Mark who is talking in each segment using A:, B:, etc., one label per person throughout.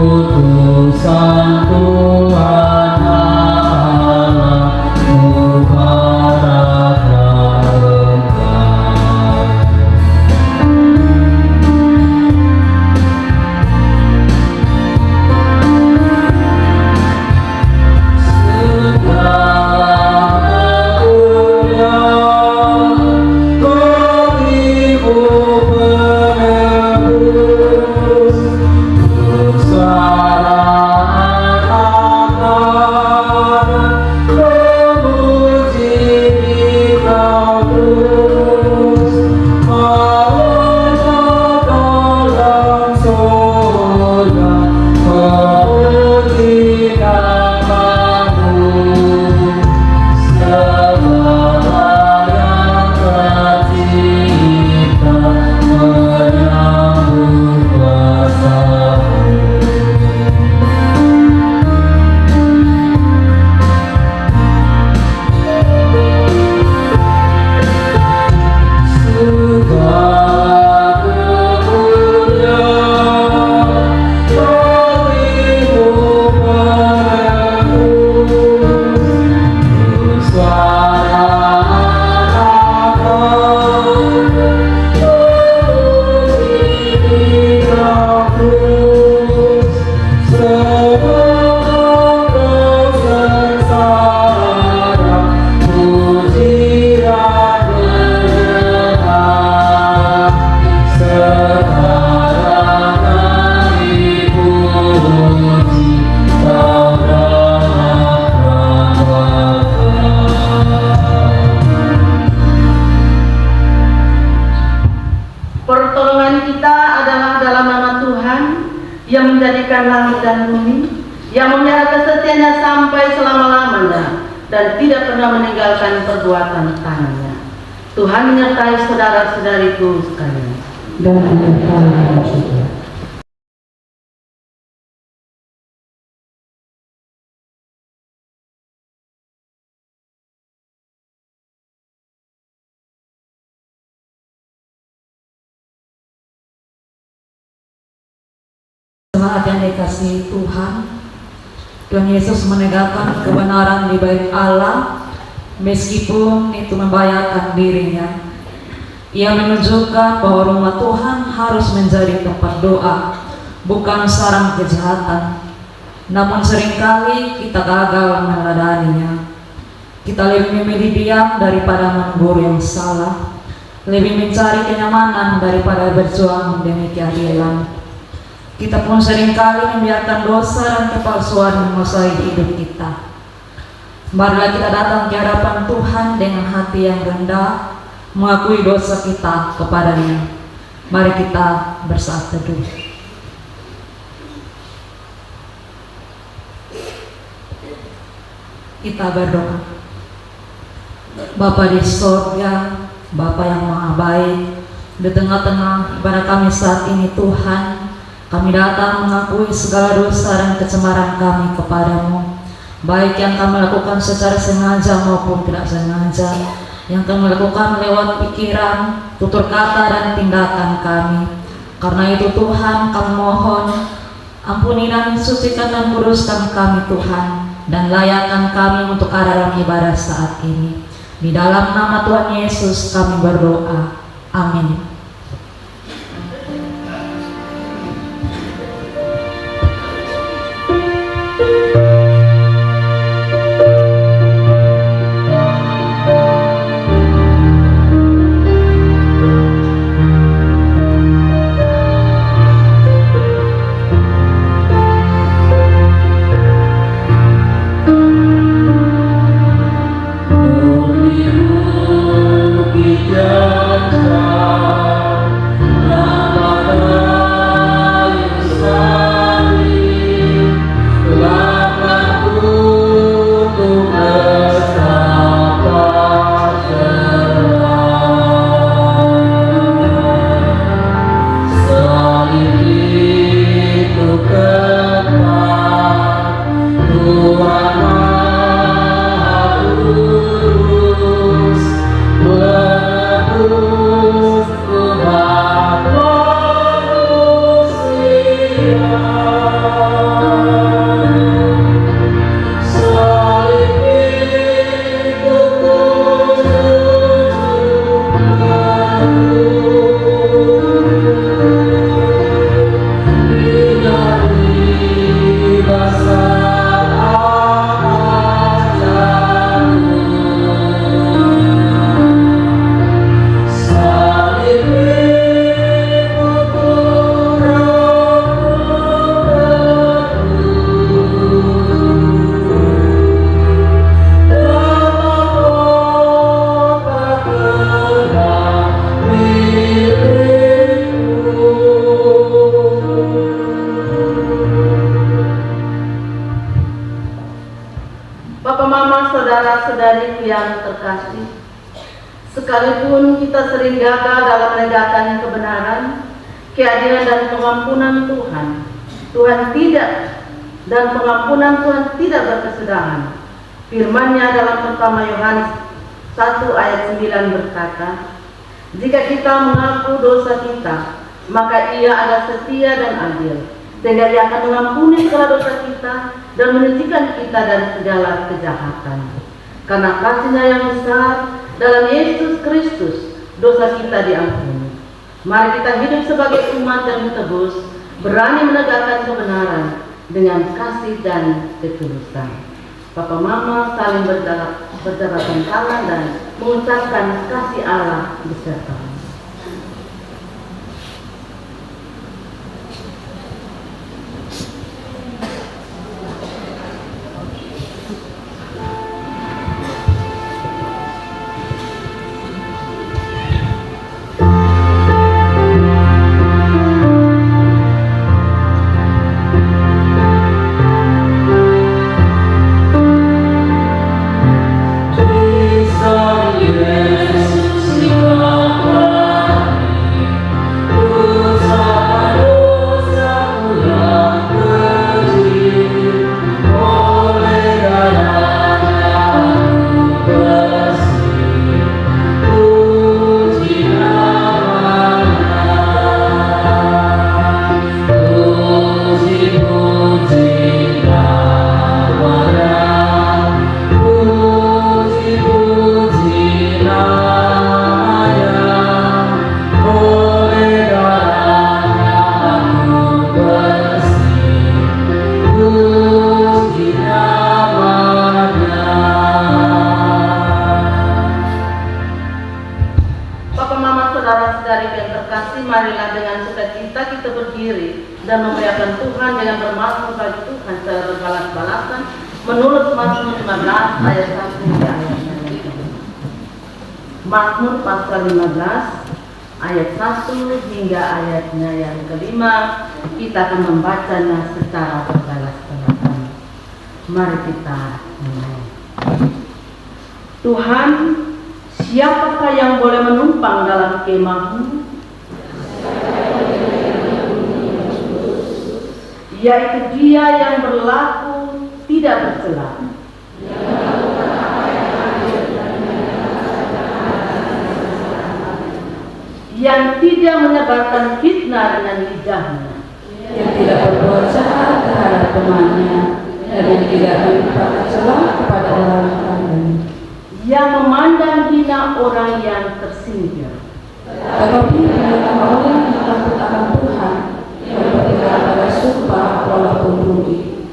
A: utusan Tuhan Allah, mubaraklah engkau.
B: Pertolongan kita adalah dalam nama Tuhan yang menjadikan langit dan bumi, yang memelihara kesetiaannya sampai selama-lamanya dan tidak pernah meninggalkan perbuatan tangannya. Tuhan menyertai saudara-saudariku sekalian.
C: Dan menyertai juga. Saat yang dikasihi Tuhan, Tuhan Yesus menegakkan kebenaran di bait Allah meskipun itu membahayakan dirinya. Ia menunjukkan bahwa rumah Tuhan harus menjadi tempat doa, bukan sarang kejahatan. Namun seringkali kita gagal meneladaninya. Kita lebih memilih diam daripada menegur yang salah, lebih mencari kenyamanan daripada berjuang demi keadilan. Kita pun seringkali membiarkan dosa dan kepalsuan menguasai hidup kita. Marilah kita datang ke hadapan Tuhan dengan hati yang rendah, mengakui dosa kita kepadanya. Mari kita bersaat teduh. Kita berdoa. Bapa di surga, Bapa yang maha baik, di tengah-tengah ibadah kami saat ini Tuhan, kami datang mengakui segala dosa dan kecemaran kami kepadamu, baik yang kami lakukan secara sengaja maupun tidak sengaja, yang kami lakukan lewat pikiran, tutur kata dan tindakan kami. Karena itu Tuhan, kami mohon ampuni dan sucikan dan kuduskan kami Tuhan, dan layakkan kami untuk ada dalam ibadah saat ini. Di dalam nama Tuhan Yesus kami berdoa. Amin.
A: Bijaksana
B: saudara-saudariku yang terkasih, sekalipun kita sering gagal dalam menegakkan kebenaran, keadilan dan pengampunan Tuhan, dan pengampunan Tuhan tidak berkesudahan. Firman-Nya dalam pertama Yohanes 1 ayat 9 berkata, jika kita mengaku dosa kita, maka Ia adalah setia dan adil, sehingga Ia akan mengampuni segala dosa kita dan menyucikan kita dari segala kejahatan. Karena kasih-Nya yang besar dalam Yesus Kristus, dosa kita diampuni. Mari kita hidup sebagai umat yang ditebus, berani menegakkan kebenaran dengan kasih dan ketulusan. Papa Mama saling berjabatan tangan dan mengucapkan kasih Allah beserta. Marilah dengan sukacita kita berdiri dan memuliakan Tuhan dengan bermasmur bagi Tuhan secara berbalas-balasan menurut Mazmur 15 ayat 1 hingga ayatnya. Mazmur pasal 15 ayat 1 hingga ayatnya yang kelima, kita akan membacanya secara berbalas-balasan. Mari kita mulai. Tuhan, siapakah yang boleh menumpang dalam kemah-Mu? Yaitu Dia yang berlaku tidak bercela, yang tidak menyebarkan fitnah dengan lidahnya,
A: yang tidak berbuat jahat terhadap temannya, dan yang tidak menimpakan celah kepada orang lain,
B: yang memandang hina orang yang tersinggir,
A: tetapi menyerang orang yang takut akan Tuhan, yang berpegang pada sumpah walaupun rugi,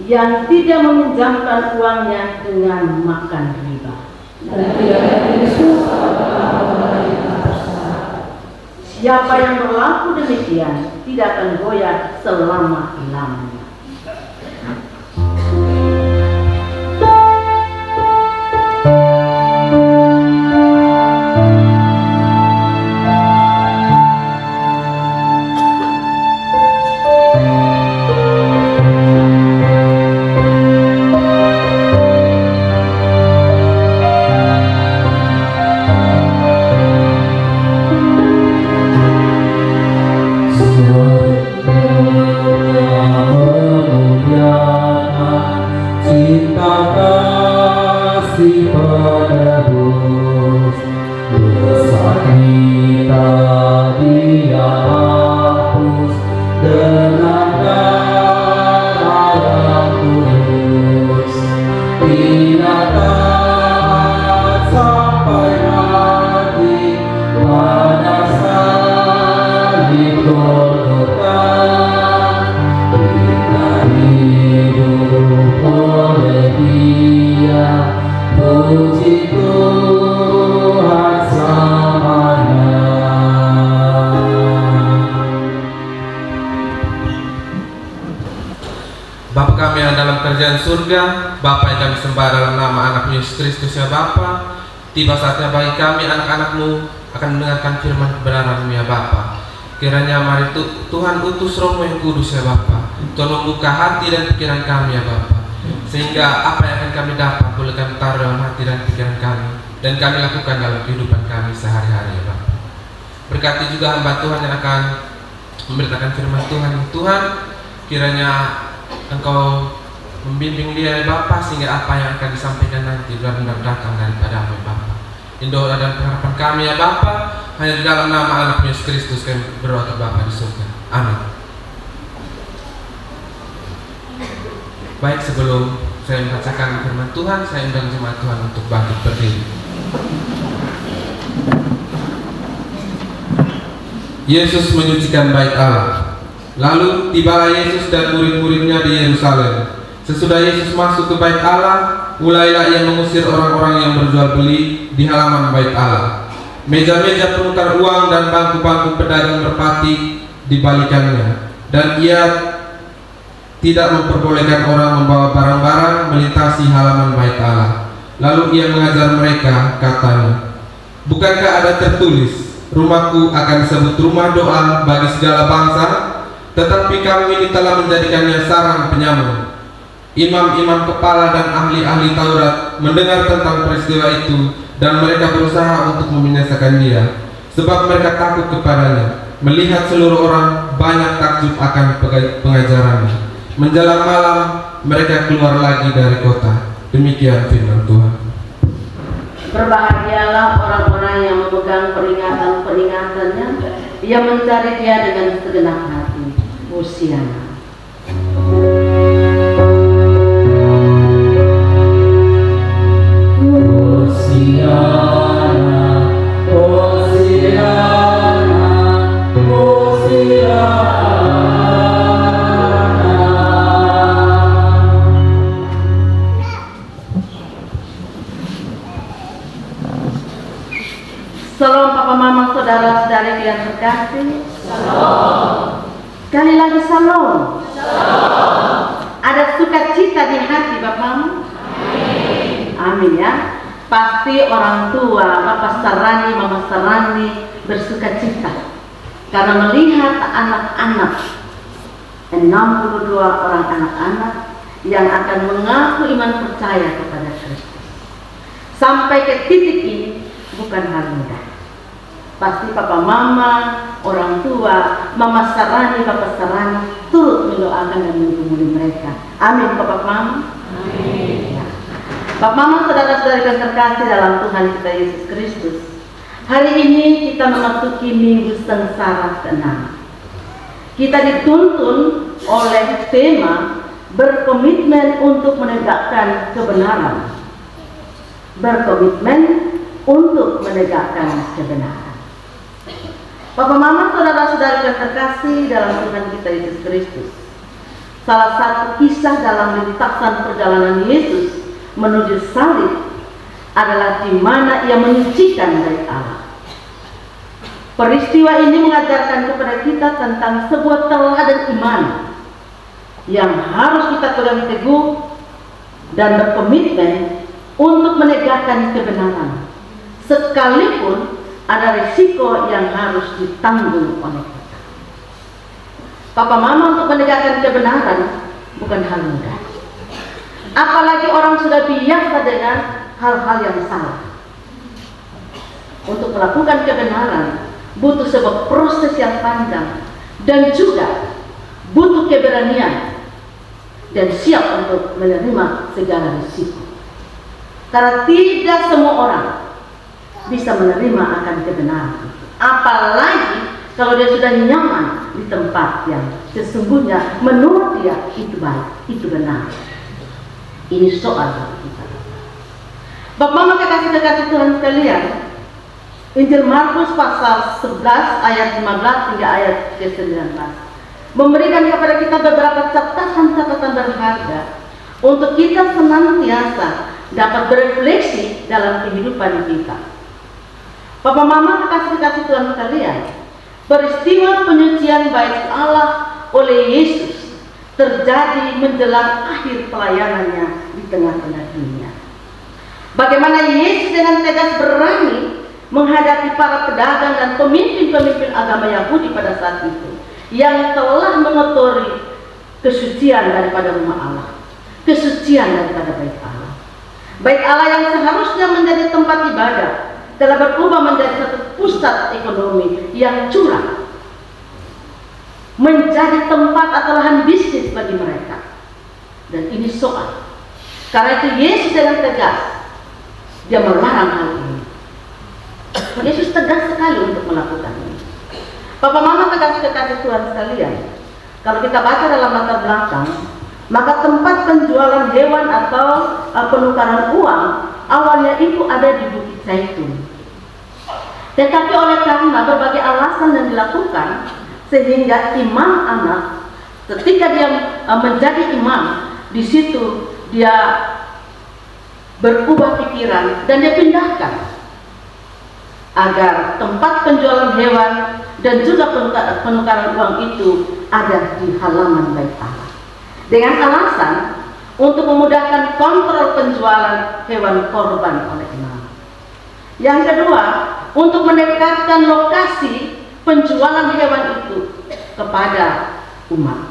B: yang tidak meminjamkan uangnya dengan makan riba,
A: dan tidak ada suka kepada orang yang bersalah.
B: Siapa yang berlaku demikian tidak akan goyah selama-lamanya.
D: Bapa kami yang dalam kerajaan surga, Bapa yang kami sembah dalam nama anak Yesus Kristus ya Bapa, tiba saatnya bagi kami anak-anak-Mu akan mendengarkan firman kebenaran-Mu ya Bapa. Kiranya mari Tuhan utus Roh-Mu yang kudus ya Bapa, Tuhan membuka hati dan pikiran kami ya Bapa, sehingga apa yang akan kami dapat boleh boleh kami taruh dalam hati dan pikiran kami, dan kami lakukan dalam kehidupan kami sehari-hari ya Bapa. Berkati juga hamba Tuhan yang akan memberitakan firman Tuhan. Tuhan, kiranya Engkau membimbing dia ya Bapa, sehingga apa yang akan disampaikan nanti benar-benar datang daripada-Mu ya Bapa. Ini doa dan pengharapan kami ya Bapa, hanya di dalam nama anak Yesus Kristus kami berdoa ke Bapa di surga. Amin. Baik, sebelum saya membacakan firman Tuhan, saya undang jemaat Tuhan untuk bangkit berdiri. Yesus menyucikan bait Allah. Lalu tibalah Yesus dan murid-muridnya di Yerusalem. Sesudah Yesus masuk ke bait Allah, mulailah ia mengusir orang-orang yang berjual beli di halaman bait Allah. Meja-meja penukar uang dan bangku-bangku pedagang merpati dibalikannya, dan ia tidak memperbolehkan orang membawa barang-barang melintasi halaman bait Allah. Lalu ia mengajar mereka, katanya, "Bukankah ada tertulis, rumahku akan disebut rumah doa bagi segala bangsa? Tetapi kamu ini telah menjadikannya sarang penyamun." Imam-imam kepala dan ahli-ahli Taurat mendengar tentang peristiwa itu, dan mereka berusaha untuk membinasakan dia, sebab mereka takut kepadanya. Melihat seluruh orang banyak takjub akan pengajarannya. Menjelang malam mereka keluar lagi dari kota. Demikian firman Tuhan.
B: Berbahagialah orang-orang yang memegang peringatan-peringatannya, yang mencari dia dengan segenap hati. Hosiana. Salam papa mama saudara-saudari yang terkasih. Salam. Sekali lagi salam. Salam. Ada sukacita di hati bapamu? Amin. Amin ya. Pasti orang tua, Bapak Sarani, Mama Sarani bersukacita karena melihat anak-anak 62 orang anak-anak yang akan mengaku iman percaya kepada Kristus. Sampai ke titik ini bukan hal mudah. Pasti papa mama, orang tua, Mama Sarani, Bapak Sarani turut mendoakan dan menghubungi mereka. Amin Bapak Mama. Amin. Ya. Bapak Mama, saudara-saudari yang terkasih dalam Tuhan kita Yesus Kristus, hari ini kita memasuki minggu sengsara ke-6. Kita dituntun oleh tema berkomitmen untuk menegakkan kebenaran. Berkomitmen untuk menegakkan kebenaran. Bapak Mama, saudara-saudari yang terkasih dalam Tuhan kita Yesus Kristus, salah satu kisah dalam lintasan perjalanan Yesus menuju salib adalah di mana ia menyucikan bait Allah. Peristiwa ini mengajarkan kepada kita tentang sebuah teladan iman yang harus kita pegang teguh dan berkomitmen untuk menegakkan kebenaran, sekalipun ada risiko yang harus ditanggung oleh kita. Papa Mama, untuk menegakkan kebenaran bukan hal mudah. Apalagi orang sudah biasa dengan hal-hal yang salah. Untuk melakukan kebenaran butuh sebuah proses yang panjang dan juga butuh keberanian dan siap untuk menerima segala risiko. Karena tidak semua orang bisa menerima akan kebenaran, apalagi kalau dia sudah nyaman di tempat yang sesungguhnya menurut dia itu baik, itu benar. Ini soal kita. Bapak Mama kekasih-kekasih Tuhan sekalian, Injil Markus pasal 11 ayat 15 hingga ayat ke-19 memberikan kepada kita beberapa catatan-catatan berharga untuk kita senantiasa dapat berefleksi dalam kehidupan kita. Bapak Mama kekasih-kekasih Tuhan sekalian, peristiwa penyucian bait Allah oleh Yesus terjadi menjelang akhir pelayanannya di tengah-tengah dunia. Bagaimana Yesus dengan tegas berani menghadapi para pedagang dan pemimpin-pemimpin agama Yahudi pada saat itu yang telah mengotori kesucian daripada rumah Allah, kesucian daripada bait Allah. Bait Allah yang seharusnya menjadi tempat ibadah telah berubah menjadi satu pusat ekonomi yang curang, menjadi tempat atau lahan bisnis bagi mereka. Dan ini soal. Karena itu Yesus dengan tegas dia melarang hal ini. Yesus tegas sekali untuk melakukan ini. Bapak Mama kekasih Tuhan sekalian, kalau kita baca dalam latar belakang, maka tempat penjualan hewan atau penukaran uang awalnya itu ada di Bukit Zaitun. Tetapi oleh karena berbagai alasan yang dilakukan, sehingga imam anak ketika dia menjadi imam, di situ dia berubah pikiran dan dia pindahkan agar tempat penjualan hewan dan juga penukaran uang itu ada di halaman Bait Allah, dengan alasan untuk memudahkan kontrol penjualan hewan korban oleh imam. Yang kedua, untuk mendekatkan lokasi penjualan hewan itu kepada umat,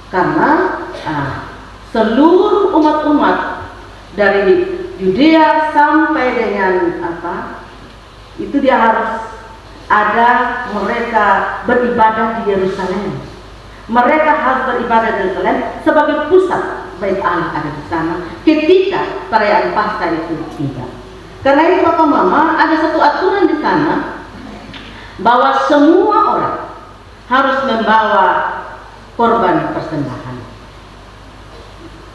B: karena seluruh umat-umat dari Yudea sampai dengan itu dia harus ada, mereka beribadah di Yerusalem. Mereka harus beribadah di Yerusalem sebagai pusat Bait Allah ada di sana ketika perayaan Paskah itu tiba. Karena itu Bapak Mama, ada satu aturan di sana bahwa semua orang harus membawa korban persembahan.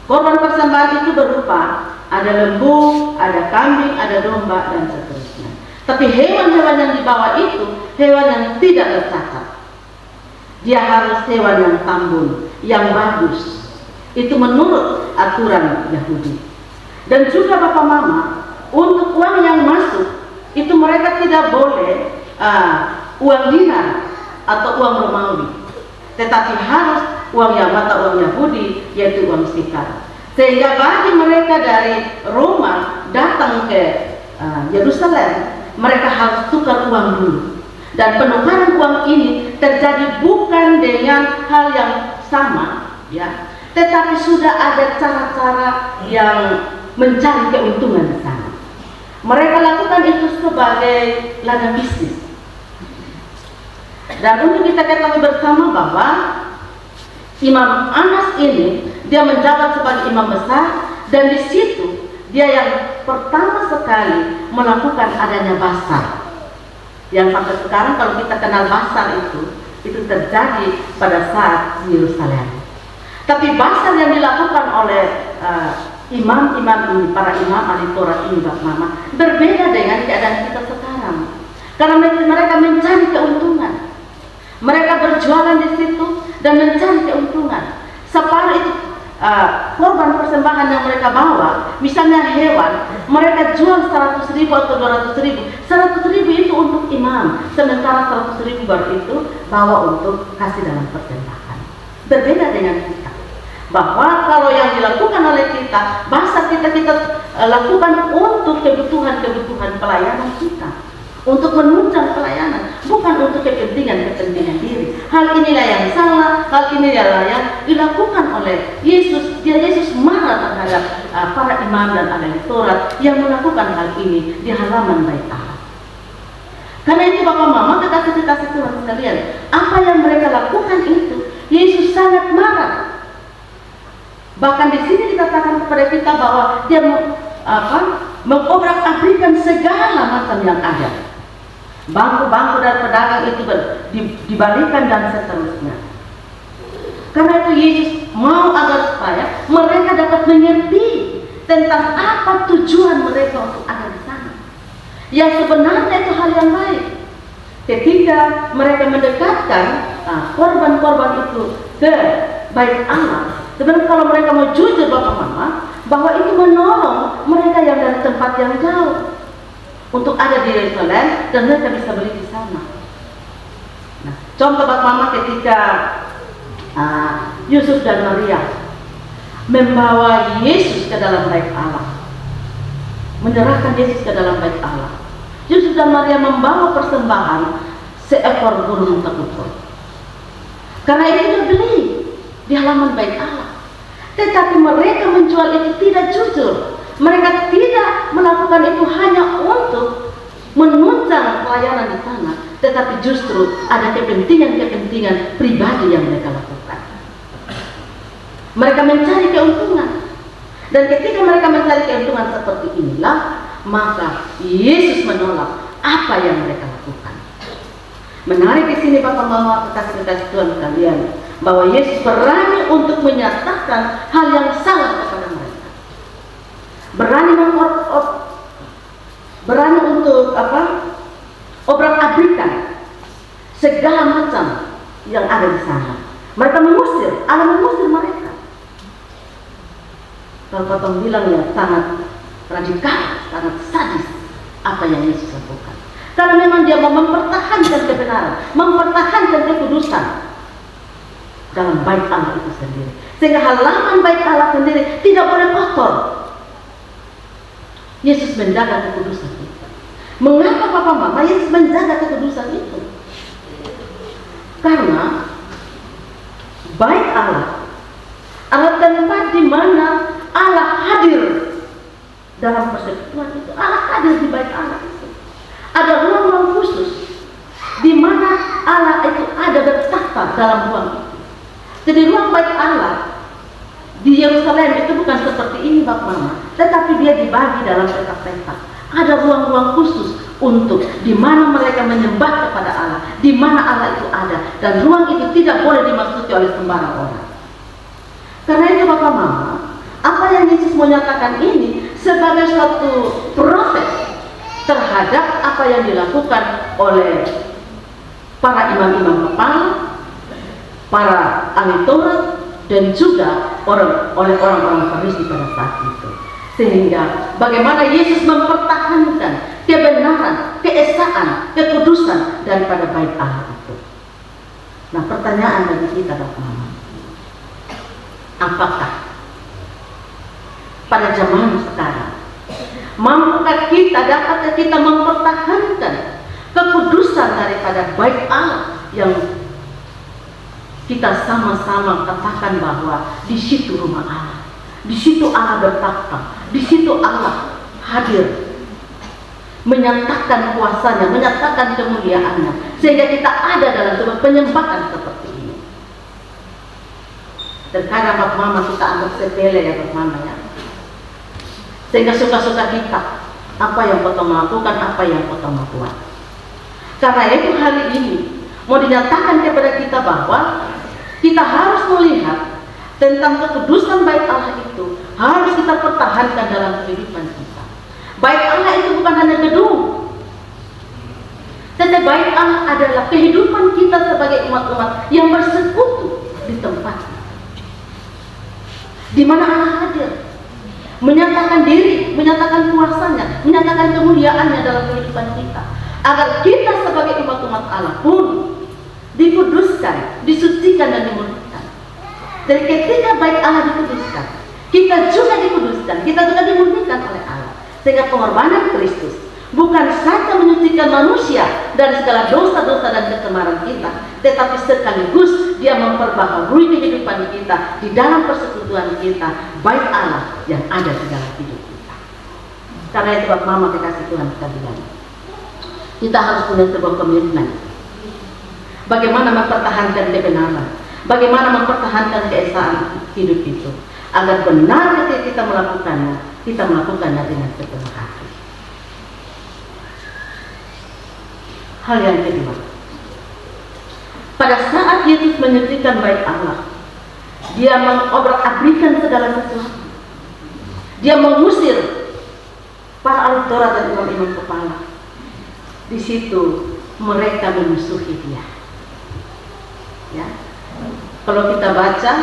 B: Korban persembahan itu berupa ada lembu, ada kambing, ada domba, dan seterusnya. Tapi hewan-hewan yang dibawa itu hewan yang tidak bercacat. Dia harus hewan yang tambun, yang bagus. Itu menurut aturan Yahudi. Dan juga Bapak Mama, untuk uang yang masuk itu mereka tidak boleh uang dinar atau uang Romawi, tetapi harus uang yang mata uang Yahudi, yaitu uang sikar. Sehingga bagi mereka dari Roma datang ke Yerusalem, mereka harus tukar uang dulu. Dan penukaran uang ini terjadi bukan dengan hal yang sama, ya, tetapi sudah ada cara-cara yang mencari keuntungan di sana. Mereka lakukan itu sebagai ladang bisnis. Dan untuk kita ketahui bersama bahwa Imam Anas ini dia menjabat sebagai imam besar, dan di situ dia yang pertama sekali melakukan adanya basar. Yang sampai sekarang kalau kita kenal basar itu terjadi pada saat di Yerusalem. Tapi basar yang dilakukan oleh imam-imam ini, para imam ahli Taurat ini, Bapak Mama, berbeda dengan keadaan kita sekarang. Karena mereka mencari keuntungan. Mereka berjualan di situ dan mencari keuntungan. Separuh itu korban persembahan yang mereka bawa, misalnya hewan, mereka jual 100.000 atau 200.000. 100.000 itu untuk imam, sementara 100.000 baru itu bawa untuk kasih dalam persembahan. Berbeda dengan kita, bahwa kalau yang dilakukan oleh kita, bahasa kita lakukan untuk kebutuhan pelayanan kita, untuk menunjang pelayanan, bukan untuk kepentingan diri. Hal inilah yang salah, hal inilah yang dilakukan oleh Yesus. Yesus marah terhadap para imam dan ahli Taurat yang melakukan hal ini di halaman Bait Allah. Karena itu Bapak Mama, kekasih Tuhan sekalian, apa yang mereka lakukan itu, Yesus sangat marah. Bahkan di sini dikatakan kepada kita bahwa dia mengobrak-abrikan segala macam yang ada. Bangku-bangku dan pedagang itu dibalikan dan seterusnya. Karena itu Yesus mau agar supaya mereka dapat mengerti tentang apa tujuan mereka untuk ada di sana. Yang sebenarnya itu hal yang baik. Ketika mereka mendekatkan korban-korban itu ke Bait Allah, sebenarnya kalau mereka mau jujur Bapak Mama, bahwa itu menolong mereka yang dari tempat yang jauh untuk ada di Yerusalem dan mereka bisa beli di sana. Nah, contoh Bapak Mama ketika Yusuf dan Maria membawa Yesus ke dalam Bait Allah, menyerahkan Yesus ke dalam Bait Allah. Yusuf dan Maria membawa persembahan seekor burung tekukur. Karena itu dibeli di halaman Bait Allah. Tetapi mereka menjual itu tidak jujur. Mereka tidak melakukan itu hanya untuk menunjang pelayanan di sana, tetapi justru ada kepentingan-kepentingan pribadi yang mereka lakukan. Mereka mencari keuntungan, dan ketika mereka mencari keuntungan seperti inilah, maka Yesus menolak apa yang mereka lakukan. Menarik di sini Bapak Mama, kekasih-kekasih Tuhan kalian, bahwa Yesus berani untuk menyatakan hal yang salah kepada mereka. Berani untuk obrak-abrikan segala macam yang ada di sana. Mereka mengusir, Allah mengusir mereka. Kalau potong bilang ya sangat radikal, sangat sadis apa yang Yesus lakukan. Karena memang dia mau mempertahankan kebenaran, mempertahankan kekudusan dalam bait Allah itu sendiri. Sehingga halaman bait Allah sendiri tidak boleh kotor. Yesus menjaga kekudusan itu. Mengapa Papa Mama Yesus menjaga kekudusan itu? Karena bait Allah adalah tempat di mana Allah hadir dalam persekutuan itu. Allah hadir di bait Allah itu. Ada ruang-ruang khusus di mana Allah itu ada bertahta dalam ruang itu. Jadi ruang bait Allah di Yerusalem itu bukan seperti ini Bapak Mama, tetapi dia dibagi dalam petak-petak. Ada ruang-ruang khusus untuk di mana mereka menyembah kepada Allah, di mana Allah itu ada, dan ruang itu tidak boleh dimasuki oleh sembarang orang. Karena itu Bapak Mama, apa yang Yesus menyatakan ini sebagai suatu proses terhadap apa yang dilakukan oleh para imam-imam kepala, para ahli Taurat, dan juga oleh orang-orang Farisi pada saat itu. Sehingga bagaimana Yesus mempertahankan kebenaran, keesaan, kekudusan daripada bait Allah itu. Nah, pertanyaan bagi kita Bapak Mama, apakah pada zaman sekarang mampukah dapatkah kita mempertahankan kekudusan daripada bait Allah yang kita sama-sama katakan bahwa di situ rumah Allah, di situ Allah bertakhta, di situ Allah hadir, menyatakan kuasanya, menyatakan kemuliaannya, sehingga kita ada dalam sebuah penyembahan seperti ini. Terkadang Bapak Mama kita anggap sepele ya Bapak Mama ya, sehingga suka-suka kita apa yang potong melakukan, apa yang potong buat. Karena itu hari ini mau dinyatakan kepada kita bahwa kita harus melihat tentang kekudusan bait Allah itu harus kita pertahankan dalam kehidupan kita. Bait Allah itu bukan hanya gedung, tetapi bait Allah adalah kehidupan kita sebagai umat-umat yang bersekutu di tempat di mana Allah hadir, menyatakan diri, menyatakan kuasanya, menyatakan kemuliaannya dalam kehidupan kita, agar kita sebagai umat-umat Allah pun dikuduskan, disucikan dan dimurnikan. Dan ketika bait Allah dikuduskan, kita juga dikuduskan, kita juga dimurnikan oleh Allah. Sehingga pengorbanan Kristus bukan saja menyucikan manusia dari segala dosa-dosa dan kecemaran kita, tetapi sekaligus dia memperbaharui kehidupan kita di dalam persekutuan kita, bait Allah yang ada di dalam hidup kita. Karena itu Bapak Mama kekasih Tuhan sekalian, kita harus punya sebuah komitmen. Bagaimana mempertahankan kebenaran, bagaimana mempertahankan keesaan hidup itu, agar benar ketika kita melakukannya dengan sepenuh hati. Hal yang kedua, pada saat Yesus menyucikan bait Allah, dia mengobrak-abrikan segala sesuatu. Dia mengusir para ahli Taurat dan imam-imam kepala. Di situ mereka memusuhi dia. Ya. Kalau kita baca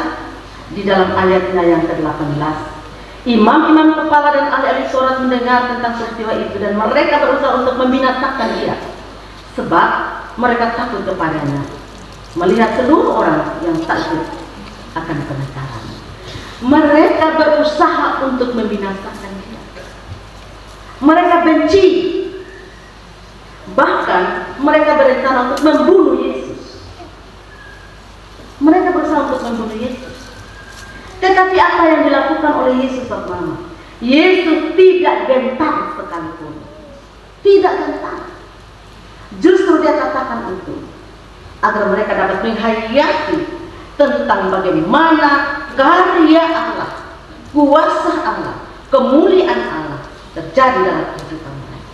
B: di dalam ayatnya yang ke-18, imam-imam kepala dan ahli-ahli Taurat mendengar tentang peristiwa itu dan mereka berusaha untuk membinasakan dia, sebab mereka takut kepadanya melihat seluruh orang yang takut akan kebenaran. Mereka berusaha untuk membinasakan dia. Mereka benci, bahkan mereka berencana untuk membunuh Yesus. Mereka berusaha untuk membunuh Yesus. Tetapi apa yang dilakukan oleh Yesus Bapak Mama? Yesus tidak gentar sekalipun. Tidak gentar. Justru dia katakan itu agar mereka dapat menghayati tentang bagaimana karya Allah, kuasa Allah, kemuliaan Allah terjadi dalam kehidupan mereka.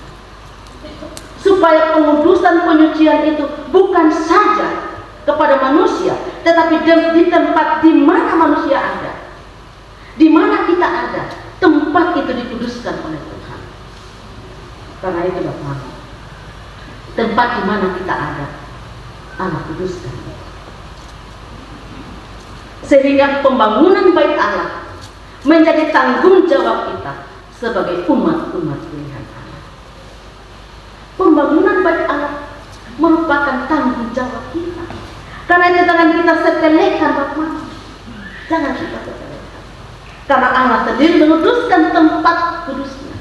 B: Supaya pengudusan penyucian itu bukan saja kepada manusia, tetapi di tempat di mana manusia ada, di mana kita ada, tempat itu dikuduskan oleh Tuhan. Karena itu Bapak, tempat di mana kita ada, Allah kuduskan. Sehingga pembangunan bait Allah menjadi tanggung jawab kita sebagai umat-umat pilihan Allah. Pembangunan bait Allah merupakan tanggung jawab kita. Karena itu jangan kita sepelekan Bapak. Jangan kita sepelekan. Karena Allah sendiri menguduskan tempat kudusnya.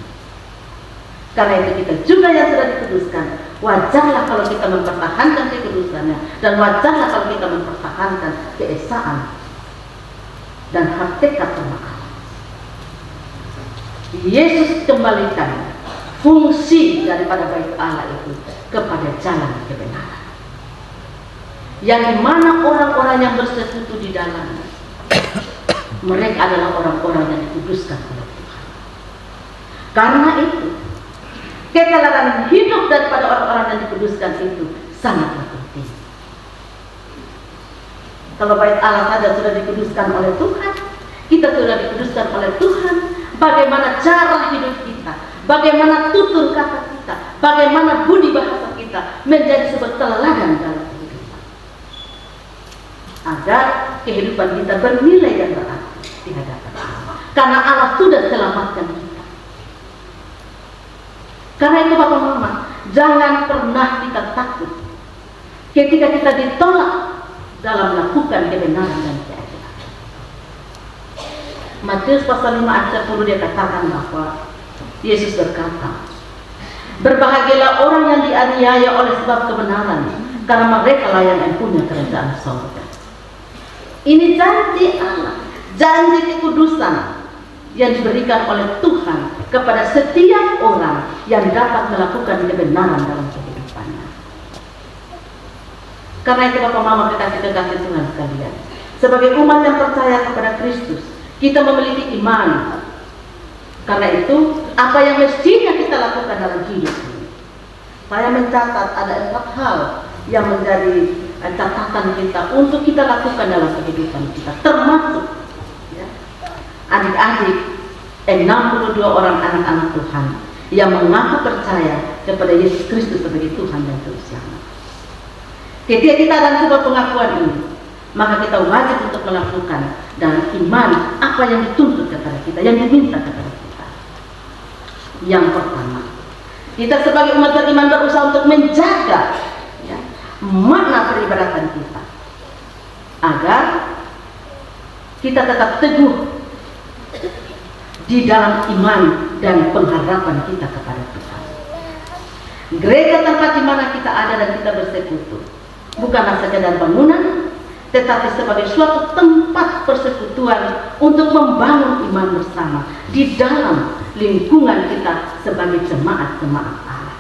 B: Karena itu kita juga yang sudah dikuduskan, wajarlah kalau kita mempertahankan kekudusannya, dan wajarlah kalau kita mempertahankan keesaan dan hakikat rumah Allah. Yesus kembalikan fungsi daripada bait Allah itu kepada jalan kebenaran, yang dimana orang-orang yang bersekutu di dalamnya, mereka adalah orang-orang yang dikuduskan oleh Tuhan. Karena itu keteladanan hidup daripada orang-orang yang dikuduskan itu sangatlah penting. Kalau bait Allah saja sudah dikuduskan oleh Tuhan, kita sudah dikuduskan oleh Tuhan, bagaimana cara hidup kita, bagaimana tutur kata kita, bagaimana budi bahasa kita menjadi sebuah teladan dalam kehidupan, agar kehidupan kita bernilai dan berarti di hadapan Allah. Karena Allah sudah selamatkan kita. Karena itu Bapak Mama, jangan pernah kita takut ketika kita ditolak dalam melakukan kebenaran dan keadilan. Matius pasal 5 ayat 10 dia katakan bahwa Yesus berkata, berbahagialah orang yang dianiaya oleh sebab kebenaran, karena mereka lah yang mempunyai kerajaan surga. Ini janji Allah, janji kekudusan yang diberikan oleh Tuhan kepada setiap orang yang dapat melakukan kebenaran dalam kehidupannya. Karena itu Bapak Mama kekasih-kekasih Tuhan sekalian, sebagai umat yang percaya kepada Kristus, kita memiliki iman. Karena itu apa yang mestinya kita lakukan dalam hidup ini, saya mencatat ada 4 hal yang menjadi catatan kita untuk kita lakukan dalam kehidupan kita, termasuk adik-adik 62 orang anak-anak Tuhan yang mengaku percaya kepada Yesus Kristus sebagai Tuhan dan Juru Selamat. Ketika kita dalam sebuah pengakuan ini, maka kita wajib untuk melakukan dalam iman apa yang dituntut kepada kita, yang diminta kepada kita. Yang pertama, kita sebagai umat beriman berusaha untuk menjaga makna peribadatan kita, agar kita tetap teguh di dalam iman dan pengharapan kita kepada Tuhan. Gereja tempat di mana kita ada dan kita bersekutu bukanlah sekedar bangunan, tetapi sebagai suatu tempat persekutuan untuk membangun iman bersama di dalam lingkungan kita sebagai jemaat-jemaat Allah.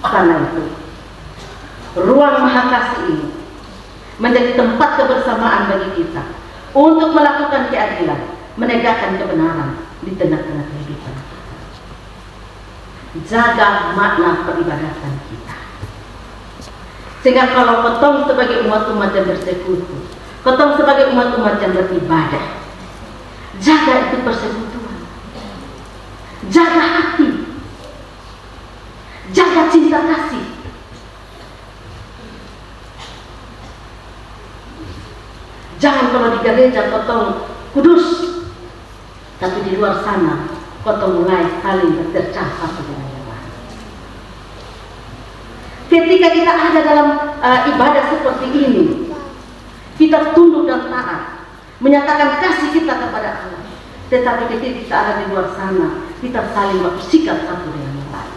B: Karena itu, ruang mahakasih ini menjadi tempat kebersamaan bagi kita untuk melakukan keadilan, menegakkan kebenaran di tengah-tengah kehidupan kita. Jaga makna peribadatan kita, sehingga kalau ketong sebagai umat-umat yang bersekutu, ketong sebagai umat-umat yang beribadah, jaga itu persekutuan, jaga hati, jaga cinta kasih. Jangan kalau di gereja ketong kudus, tapi di luar sana ketong mulai saling bercercah satu dengan yang lain. Ketika kita ada dalam ibadah seperti ini, kita tunduk dan taat, menyatakan kasih kita kepada Allah. Tetapi ketika kita ada di luar sana, kita saling bersikap satu dengan yang lain.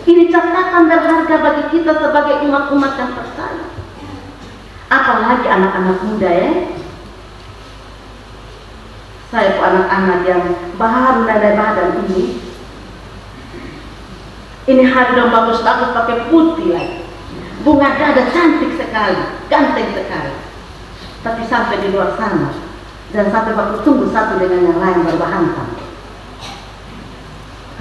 B: Ini catatan berharga bagi kita sebagai umat-umat yang percaya. Apalagi anak-anak muda ya. Saya anak-anak yang baru naik badan ini hari dong bagus pakai putih lagi. Bunga dada cantik sekali, ganteng sekali. Tapi sampai di luar sana dan sampai waktu tunggu satu dengan yang lain baru hantam.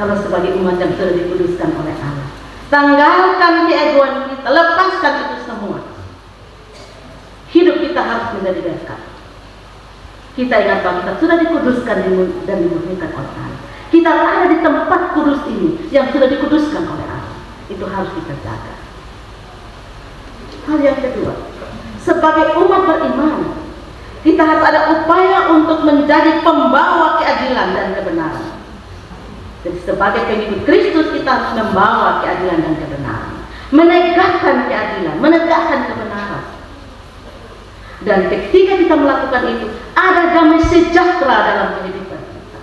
B: Kalau sebagai umat yang sudah dikuduskan oleh Allah, tanggalkan keegoan kita, lepaskan itu semua. Hidup kita harus menjadi dekat. Kita ingat bahwa kita sudah dikuduskan dan dimurnikan oleh Allah. Kita ada di tempat kudus ini yang sudah dikuduskan oleh Allah. Itu harus kita jaga. Hal yang kedua, sebagai umat beriman, kita harus ada upaya untuk menjadi pembawa keadilan dan kebenaran. Jadi sebagai pengikut Kristus kita harus membawa keadilan dan kebenaran, menegakkan keadilan, menegakkan kebenaran. Dan ketika kita melakukan itu, ada damai sejahtera dalam kehidupan kita.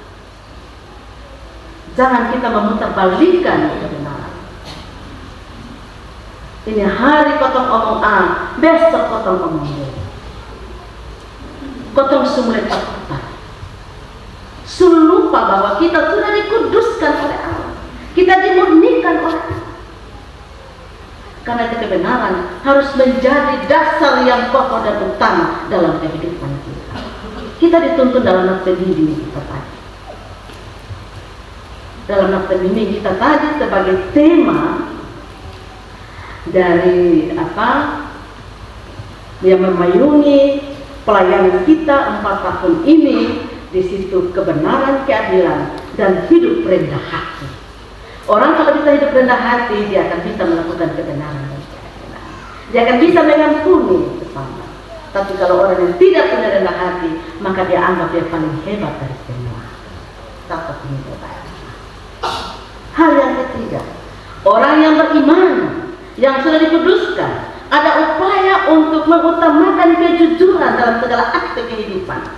B: Jangan kita memutarbalikkan kebenaran. Ini hari kotong omong A, besok kotong omong B. Kotong sumulai tak. Suruh lupa bahwa kita sudah dikuduskan oleh Allah. Kita dimurnikan oleh Allah. Karena itu kebenaran harus menjadi dasar yang pokok dan utama dalam kehidupan kita. Kita dituntun dalam nafsu bimbing kita tadi. Dalam nafsu bimbing kita tadi sebagai tema dari yang memayungi pelayanan kita 4 tahun ini, di situ kebenaran, keadilan, dan hidup rendah hati. Orang kalau bisa hidup rendah hati, dia akan bisa melakukan kebenaran dan keadilan. Dia akan bisa mengampuni sesama. Tapi kalau orang yang tidak punya rendah hati, maka dia anggap dia paling hebat dari semua. Takut ini berbahaya. Hal yang ketiga, orang yang beriman, yang sudah dikuduskan, ada upaya untuk mengutamakan kejujuran dalam segala aspek kehidupan.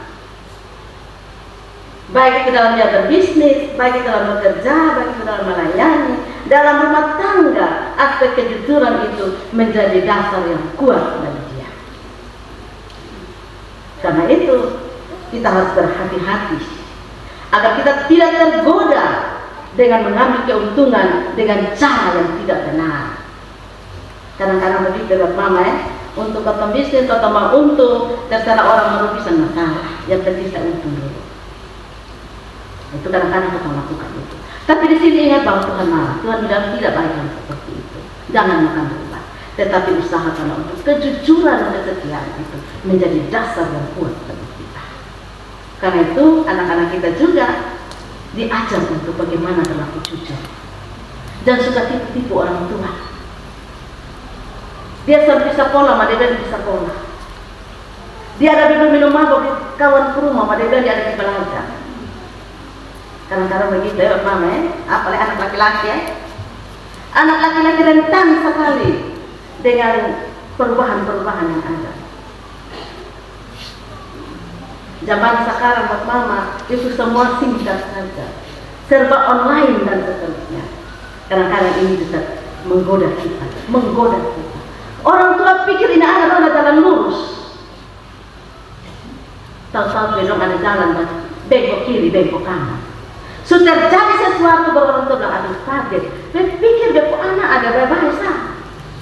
B: Baik itu dalam dia berbisnis, baik itu dalam bekerja, baik itu dalam melayani, dalam rumah tangga, aspek kejujuran itu menjadi dasar yang kuat bagi dia. Karena itu kita harus berhati-hati agar kita tidak tergoda dengan mengambil keuntungan dengan cara yang tidak benar. Kadang-kadang begitu buat mama untuk kotong bisnis atau mau untung, terserah orang merugi sama masalah, yang penting saya untung dulu. Itu kadang-kadang kita melakukan itu. Tapi di sini ingat bahwa Tuhan marah. Tuhan bilang tidak baik yang seperti itu. Jangan makan berubah. Tetapi usahakanlah untuk kejujuran dan kesetiaan itu menjadi dasar yang kuat bagi kita. Karena itu anak-anak kita juga diajar untuk bagaimana berlaku jujur. Dan suka tipu-tipu orang tua. Dia sampai bisa pola, dia bilang bisa pola. Dia ada minum mabuk di kawan ke rumah, dia bilang dia ada di belajar. Kadang-kadang begitu ya mama apalagi anak laki-laki anak laki-laki rentan sekali dengan perubahan-perubahan yang ada. Zaman sekarang buat mama itu semua singkat saja, serba online dan seterusnya. Kadang-kadang ini bisa menggoda kita. Orang tua pikir ini anak jalan lurus, tahu-tahu belum ada jalan bengkok kiri, bengkok kanan. Sudah terjadi sesuatu orang tua bilang, aduh kaget. Dia pikir dia anak ada berbahasa.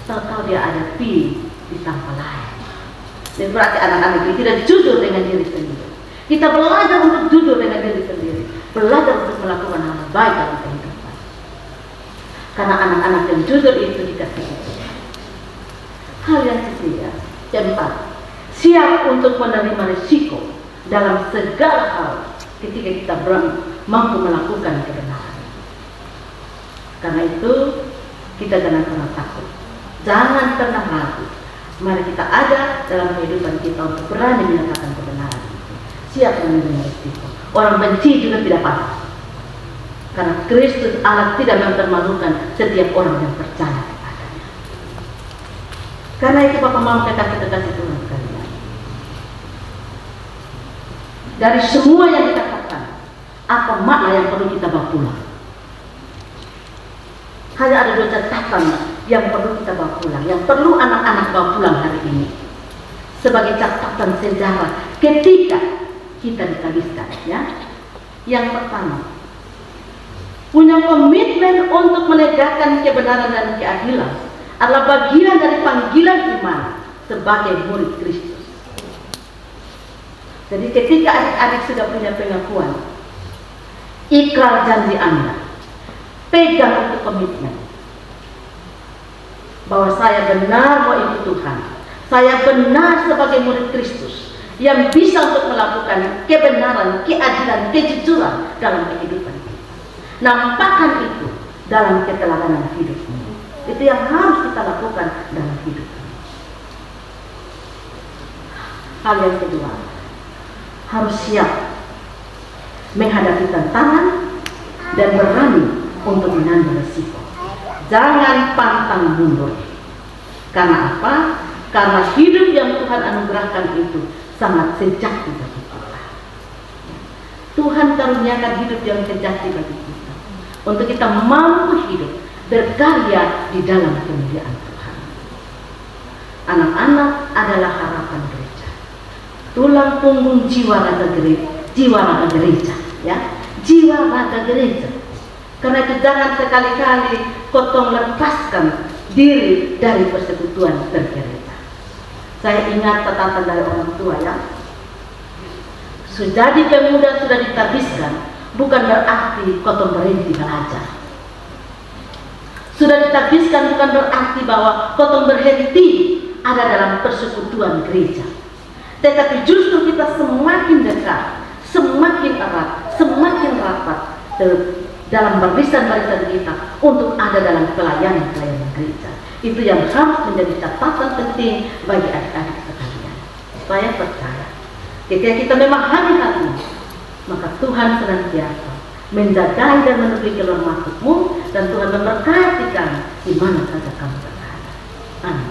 B: Tahu-tahu dia ada di tanpa lain. Dan berarti anak-anak ini tidak jujur dengan diri sendiri. Kita belajar untuk jujur dengan diri sendiri. Belajar untuk melakukan hal baik dalam kehidupan. Karena anak-anak yang jujur itu dikasih itu. Hal yang ketiga, keempat, siap untuk menerima risiko dalam segala hal ketika kita mampu melakukan kebenaran. Karena itu kita jangan pernah takut, jangan pernah ragu. Mari kita ada dalam kehidupan kita untuk berani menyatakan kebenaran itu. Siap menerima risiko. Orang benci juga tidak apa-apa. Karena Kristus Allah tidak mempermalukan setiap orang yang percaya kepadanya. Karena itu Bapak Mama kekasih-kekasih Tuhan sekalian. Dari semua yang kita katakan, apa makna yang perlu kita bawa pulang? Hanya ada 2 catatan yang perlu kita bawa pulang, yang perlu anak-anak bawa pulang hari ini sebagai catatan sejarah ketika kita ditabiskan, ya. Yang pertama, punya komitmen untuk menegakkan kebenaran dan keadilan adalah bagian dari panggilan iman sebagai murid Kristus. Jadi ketika adik-adik sudah punya pengakuan, ikrar janji Anda, pegang untuk komitmen bahwa saya benar mau ikut Tuhan, saya benar sebagai murid Kristus yang bisa untuk melakukan kebenaran, keadilan, kejujuran dalam kehidupan kita. Nampakkan itu dalam keteladanan hidupmu. Itu yang harus kita lakukan dalam hidup. Hal yang kedua, harus siap menghadapi tantangan dan berani untuk mengambil resiko. Jangan pantang mundur. Karena apa? Karena hidup yang Tuhan anugerahkan itu sangat sejati bagi kita. Tuhan karuniakan hidup yang sejati bagi kita, untuk kita mampu hidup berkarya di dalam kemuliaan Tuhan. Anak-anak adalah harapan gereja, tulang punggung jiwa raga gereja, ya, jiwa raga gereja. Karena itu jangan sekali-kali kotong lepaskan diri dari persekutuan bergereja. Saya ingat pesan dari orang tua, ya. Jadi pemuda sudah ditabiskan bukan berarti kotong berhenti belajar. Sudah ditabiskan bukan berarti bahwa kotong berhenti ada dalam persekutuan gereja. Tetapi justru kita semakin dekat, semakin erat, semakin rapat dalam barisan-barisan kita untuk ada dalam pelayanan gereja. Itu yang harus menjadi catatan penting bagi adik-adik sekalian. Saya percaya ketika kita memahami hal ini, maka Tuhan senantiasa menjaga dan menutupi keluar masukmu, dan Tuhan memberkati kamu di mana saja kamu berada. Amin.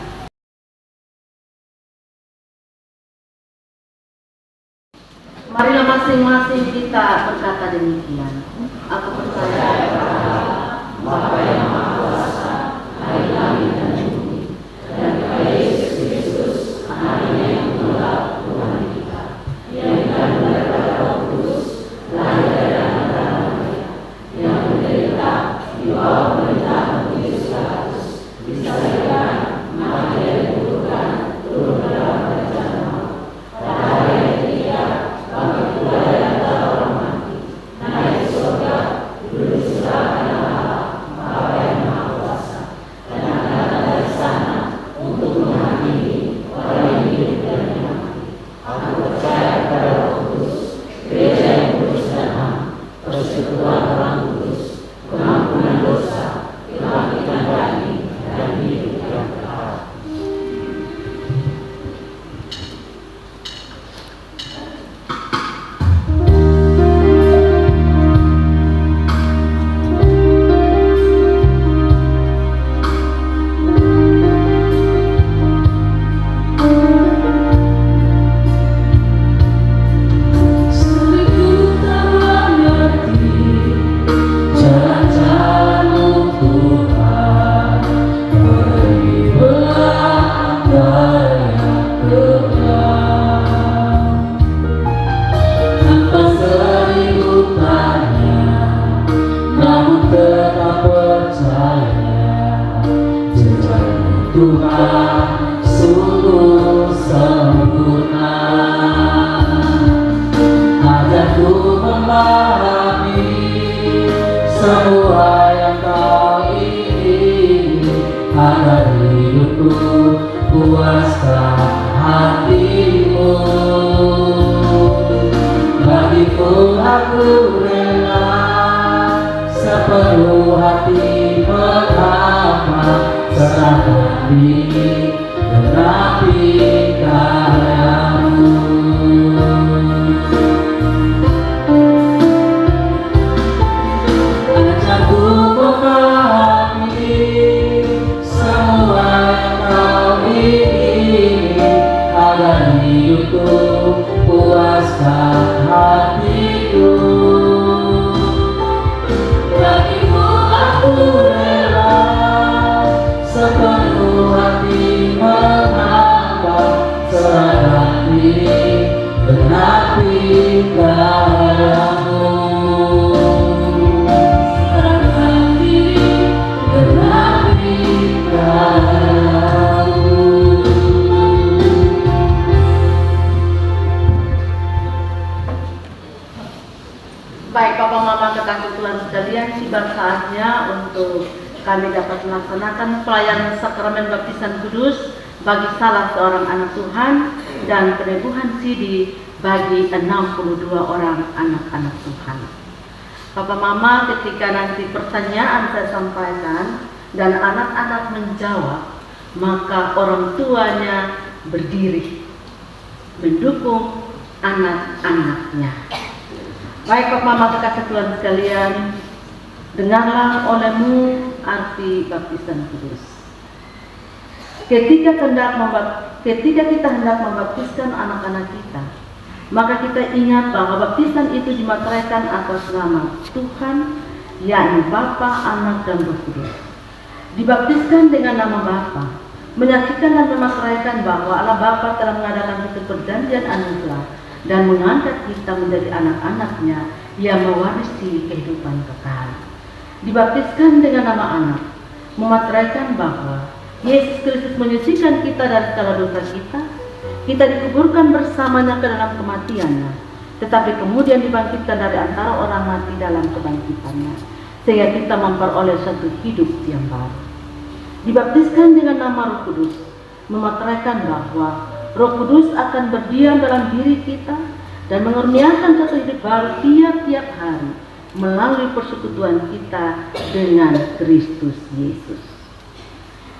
B: Marilah masing-masing kita berkata demikian. Aku percaya kepada Bapa yang Maha Kuasa, hari langit dan bumi, dan kepada Yesus Kristus, anaknya yang tunggal, Tuhan kita, yang dikandung dari Roh Kudus, lahir dari anak Maria, yang menderita di bawah pemerintahan Pontius Pilatus, disalibkan, mati dan dikuburkan, turun ke dalam kerajaan maut. Pada hari yang ketiga, bangkit pula dari antara orang mati, naik ke surga, duduk di sebelah kanan Allah, Bapa yang Maha Kuasa, dan akan datang dari sana untuk menghakimi orang yang hidup dan yang mati. Aku percaya kepada Roh Kudus, gereja yang kudus dan am, persekutuan orang kudus, pengampunan dosa, kebangkitan bagi, dan hidup yang kekal.
E: Tuhan sungguh sempurna, ajarku memahami semua yang kau ingini, agar hidupku puaskan hatimu. Bagimu aku rela sepenuh hati pertama, serahkan diri genapi karyamu. Ajarku memahami semua yang kau ingini, agar hidupku puaskan hatiku. Bagimu aku rela sepenuh hati hati padamu. Serahkan diri, berbakti padamu.
B: Baik Bapak Mama kekasih Tuhan sekalian, tiba saatnya untuk kami dapat melaksanakan pelayanan sakramen baptisan kudus bagi salah seorang anak Tuhan dan peneguhan sidi bagi 62 orang anak-anak Tuhan. Bapak Mama, ketika nanti pertanyaan saya sampaikan dan anak-anak menjawab, maka orang tuanya berdiri mendukung anak-anaknya. Baik Bapak Mama kekasih Tuhan sekalian, dengarlah olehmu arti baptisan kudus. Ketika kita hendak membaptiskan anak-anak kita, maka kita ingat bahwa baptisan itu dimateraikan atas nama Tuhan, yakni Bapa, Anak, dan Roh Kudus. Dibaptiskan dengan nama Bapa, menyaksikan dan memateraikan bahwa Allah Bapa telah mengadakan satu perjanjian anugerah dan mengangkat kita menjadi anak-anaknya yang mewarisi kehidupan kekal. Dibaptiskan dengan nama Anak, memateraikan bahwa Yesus Kristus menyucikan kita dari segala dosa kita dikuburkan bersamanya ke dalam kematiannya, tetapi kemudian dibangkitkan dari antara orang mati dalam kebangkitannya, sehingga kita memperoleh satu hidup yang baru. Dibaptiskan dengan nama Roh Kudus, memateraikan bahwa Roh Kudus akan berdiam dalam diri kita dan mengurniakan satu hidup baru tiap-tiap hari melalui persekutuan kita dengan Kristus Yesus.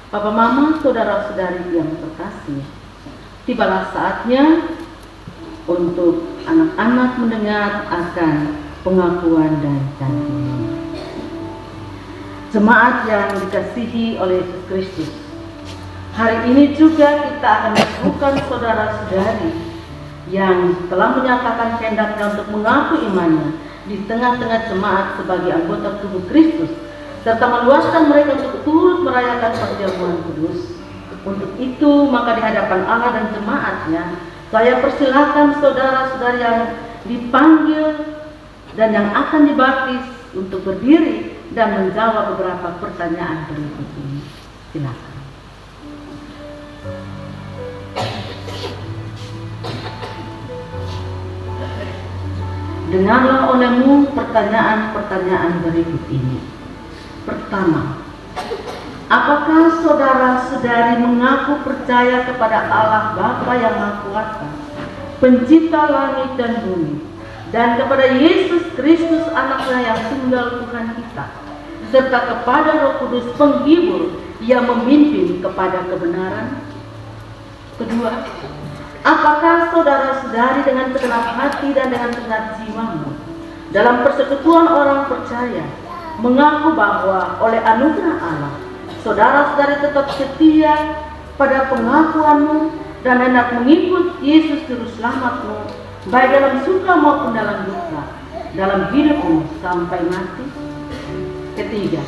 B: Bapak Mama, saudara-saudari yang terkasih, tibalah saatnya untuk anak-anak mendengar akan pengakuan dan janji. Jemaat yang dikasihi oleh Yesus Kristus, hari ini juga kita akan menemukan saudara-saudari yang telah menyatakan kehendaknya untuk mengaku imannya di tengah-tengah jemaat sebagai anggota tubuh Kristus, serta meluaskan mereka untuk turut merayakan perjamuan kudus. Untuk itu, maka di hadapan Allah dan jemaatnya, saya persilakan saudara-saudari yang dipanggil dan yang akan dibaptis untuk berdiri dan menjawab beberapa pertanyaan berikut ini. Silakan. Dengarlah olehmu pertanyaan-pertanyaan berikut ini. Pertama, apakah saudara-saudari mengaku percaya kepada Allah Bapa yang Maha Kuasa, Pencipta langit dan bumi, dan kepada Yesus Kristus Anaknya yang tunggal Tuhan kita, serta kepada Roh Kudus penghibur yang memimpin kepada kebenaran? Kedua, apakah saudara-saudari dengan segenap hati dan dengan segenap jiwamu dalam persekutuan orang percaya mengaku bahwa oleh anugerah Allah saudara-saudari tetap setia pada pengakuanmu dan hendak mengikut Yesus Juru Selamatmu, baik dalam suka maupun dalam duka, dalam hidupmu sampai mati? Ketiga,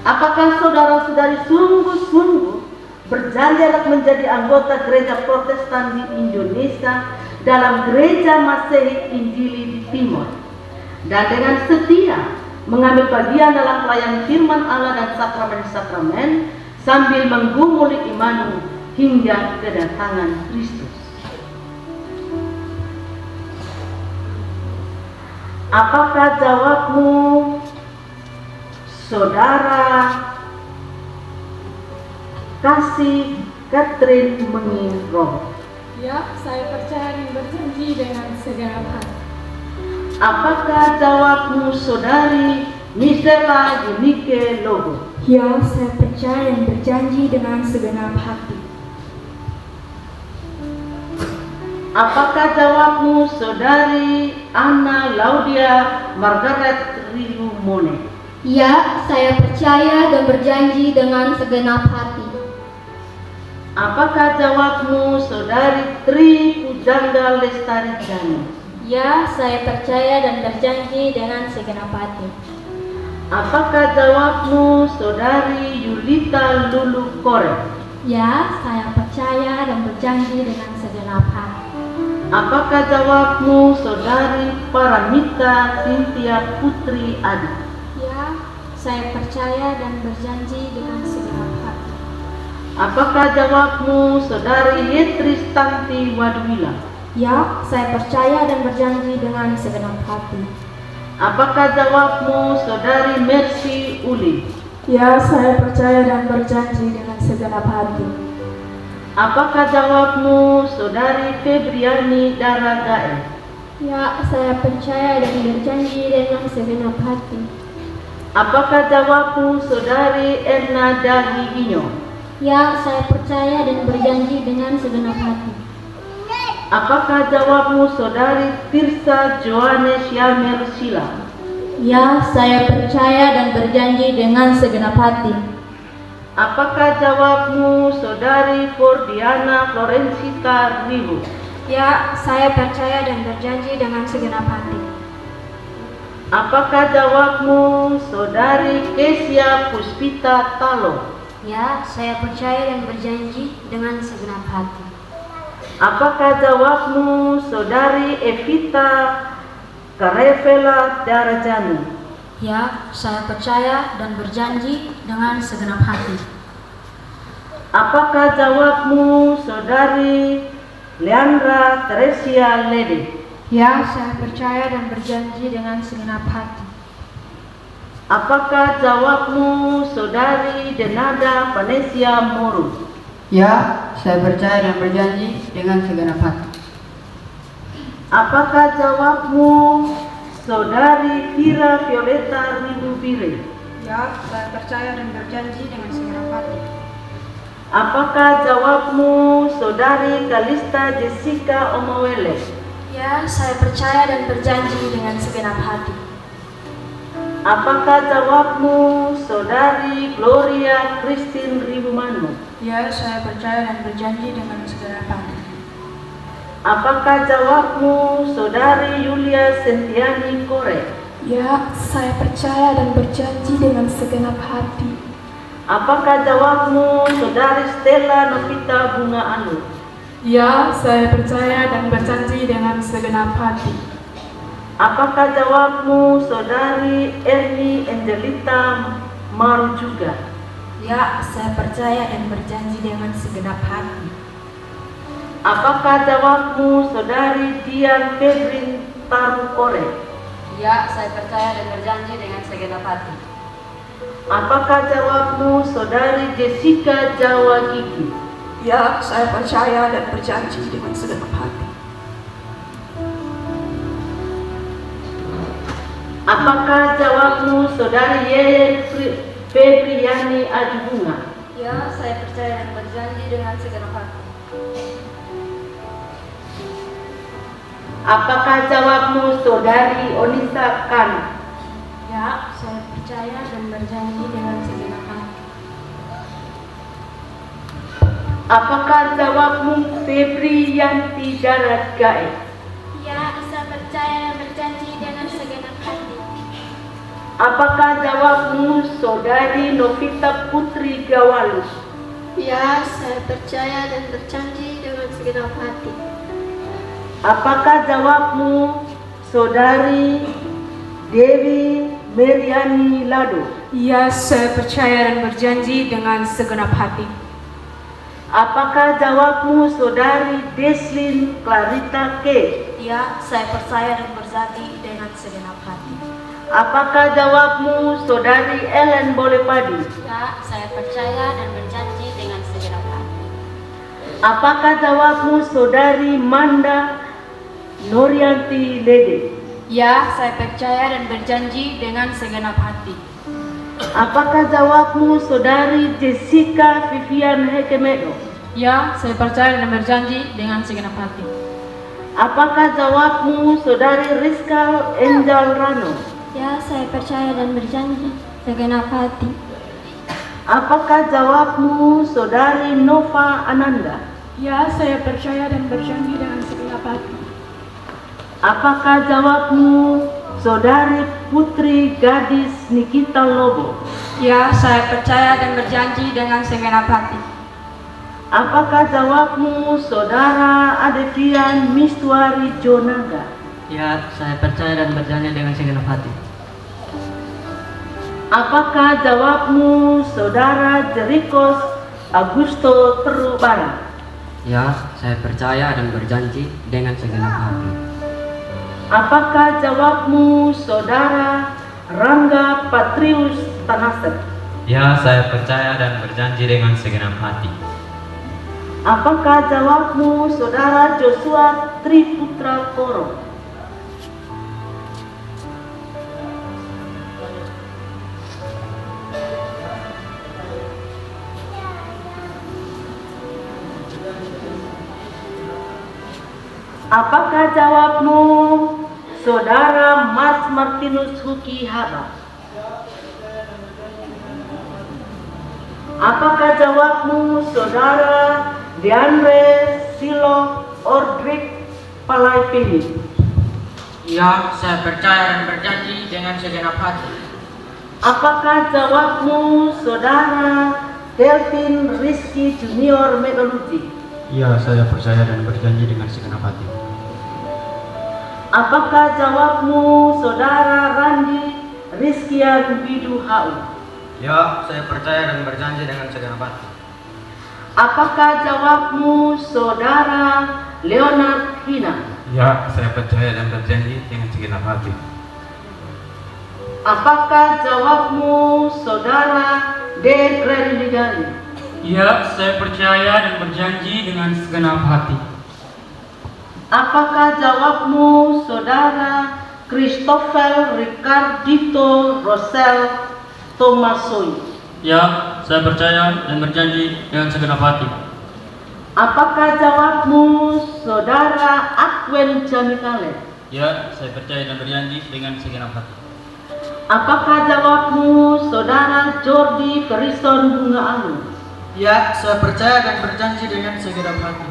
B: apakah saudara-saudari sungguh-sungguh berjanji akan menjadi anggota gereja Protestan di Indonesia dalam gereja Masehi Injili di Timur, dan dengan setia mengambil bagian dalam pelayanan firman Allah dan sakramen-sakramen sambil menggumuli imanmu hingga kedatangan Kristus? Apakah jawabmu, saudara Kasih Catherine Mengiro?
F: Ya, saya percaya dan berjanji dengan segenap hati.
B: Apakah jawabmu, saudari Misela Yunike Lobo?
F: Ya, saya percaya dan berjanji dengan segenap hati.
B: Apakah jawabmu, saudari Anna Laudia Margaret Rilumone?
G: Ya, saya percaya dan berjanji dengan segenap hati.
B: Apakah jawabmu, saudari Tri Pujangga Lestari Jani?
G: Ya, saya percaya dan berjanji dengan segenap hati.
B: Apakah jawabmu, saudari Yulita Lulu Kore?
G: Ya, saya percaya dan berjanji dengan segenap hati.
B: Apakah jawabmu, Saudari Paramita Cynthia Putri Adi?
F: Ya, saya percaya dan berjanji dengan segenap hati.
B: Apakah jawabmu, Saudari Yetris Tanti Wadwila?
G: Ya, saya percaya dan berjanji dengan segenap hati.
B: Apakah jawabmu, Saudari Mercy Uli?
F: Ya, saya percaya dan berjanji dengan segenap hati.
B: Apakah jawabmu, Saudari Febriani Daragae?
G: Ya, saya percaya dan berjanji dengan segenap hati.
B: Apakah jawabmu, Saudari Erna Dahiginyo?
G: Ya, saya percaya dan berjanji dengan segenap hati.
B: Apakah jawabmu, Saudari Tirsa Johannes Yamer Sila?
G: Ya, saya percaya dan berjanji dengan segenap hati.
B: Apakah jawabmu, Saudari Fordiana Florensita Ribu?
F: Ya, saya percaya dan berjanji dengan segenap hati.
B: Apakah jawabmu, Saudari Kesia Puspita Talo?
G: Ya, saya percaya dan berjanji dengan segenap hati.
B: Apakah jawabmu, Saudari Evita Karevela Darajani?
G: Ya, saya percaya dan berjanji dengan segenap hati.
B: Apakah jawabmu, Saudari Leandra Teresia Lede?
F: Ya, saya percaya dan berjanji dengan segenap hati.
B: Apakah jawabmu, Saudari Denada Vanesia Moro?
A: Ya, saya percaya dan berjanji dengan segenap hati.
B: Apakah jawabmu, Saudari Kira Violeta Ridubire?
F: Ya, saya percaya dan berjanji dengan segenap hati.
B: Apakah jawabmu, Saudari Kalista Jessica Omowele?
F: Ya, saya percaya dan berjanji dengan segenap hati.
B: Apakah jawabmu, Saudari Gloria Christine Ribumano?
F: Ya, saya percaya dan berjanji dengan segenap hati.
B: Apakah jawabmu, Saudari Yulia Sentiani Kore?
F: Ya, saya percaya dan berjanji dengan segenap hati.
B: Apakah jawabmu, Saudari Stella Novita Bunga Anu?
F: Ya, saya percaya dan berjanji dengan segenap hati.
B: Apakah jawabmu, Saudari Erni Angelita Marujuga?
F: Ya, saya percaya dan berjanji dengan segenap hati.
B: Apakah jawabmu, Saudari Dian Febrin Tarukore?
C: Ya, saya percaya dan berjanji dengan segenap hati.
B: Apakah jawabmu, Saudari Jessica Jawa Gigi?
F: Ya, saya percaya dan berjanji dengan segenap hati.
B: Apakah jawabmu, Saudari Yeye Febriani Ajibunga?
G: Ya, saya percaya dan berjanji dengan segenap hati.
B: Apakah jawabmu, Saudari Onisa Kan?
F: Ya, saya percaya dan berjanji dengan segenap hati.
B: Apakah jawabmu, Febri Yanti Darat Gae?
G: Ya, saya percaya dan berjanji dengan segenap hati.
B: Apakah jawabmu, Saudari Novita Putri Gawalus?
G: Ya, saya percaya dan berjanji dengan segenap hati.
B: Apakah jawabmu, Saudari Dewi Meriani Lado?
F: Ya, saya percaya dan berjanji dengan segenap hati.
B: Apakah jawabmu, Saudari Deslin Clarita K?
G: Ya, saya percaya dan berjanji dengan segenap hati.
B: Apakah jawabmu, Saudari Ellen Bolepadi?
G: Ya, saya percaya dan berjanji dengan segenap hati.
B: Apakah jawabmu, Saudari Manda Norianti Lede?
F: Ya, saya percaya dan berjanji dengan segenap hati.
B: Apakah jawabmu, Saudari Jessica Vivian Hekemedo?
F: Ya, saya percaya dan berjanji dengan segenap hati.
B: Apakah jawabmu, Saudari Rizka Angel Rano?
G: Ya, saya percaya dan berjanji segenap hati.
B: Apakah jawabmu, Saudari Nova Ananda?
F: Ya, saya percaya dan berjanji dengan segenap hati.
B: Apakah jawabmu, Saudari Putri Gadis Nikita Lobo?
F: Ya, saya percaya dan berjanji dengan segenap hati.
B: Apakah jawabmu, Saudara Adevian Miswari Jonaga?
H: Ya, saya percaya dan berjanji dengan segenap hati.
B: Apakah jawabmu, Saudara Jerikos Augusto Terubara?
H: Ya, saya percaya dan berjanji dengan segenap hati.
B: Apakah jawabmu, Saudara Rangga Patrius Tanasek?
I: Ya, saya percaya dan berjanji dengan segenap hati.
B: Apakah jawabmu, Saudara Joshua Triputra Koro? Apakah jawabmu, Saudara Mas Martinus Huki Haba? Apakah jawabmu, Saudara Diandre Silo Ordrik Palaipini?
H: Ya, saya percaya dan berjanji dengan segenap hati.
B: Apakah jawabmu, Saudara Delvin Rizky Junior Megaluti?
I: Ya, saya percaya dan berjanji dengan segenap hati.
B: Apakah jawabmu, Saudara Randi Rizkian Widu Hau?
H: Ya, saya percaya dan berjanji dengan segenap hati.
B: Apakah jawabmu, Saudara Leonard Hina?
I: Ya, saya percaya dan berjanji dengan segenap hati.
B: Apakah jawabmu, Saudara De Greniligari?
H: Ya, saya percaya dan berjanji dengan segenap hati.
B: Apakah jawabmu, Saudara Christopher Ricardito Rosel Tomasoi?
H: Ya, saya percaya dan berjanji dengan segenap hati.
B: Apakah jawabmu, Saudara Akwen Jamikale?
H: Ya, saya percaya dan berjanji dengan segenap hati.
B: Apakah jawabmu, Saudara Jordi Ferison Bunga Alu?
H: Ya, saya percaya dan berjanji dengan segenap hati.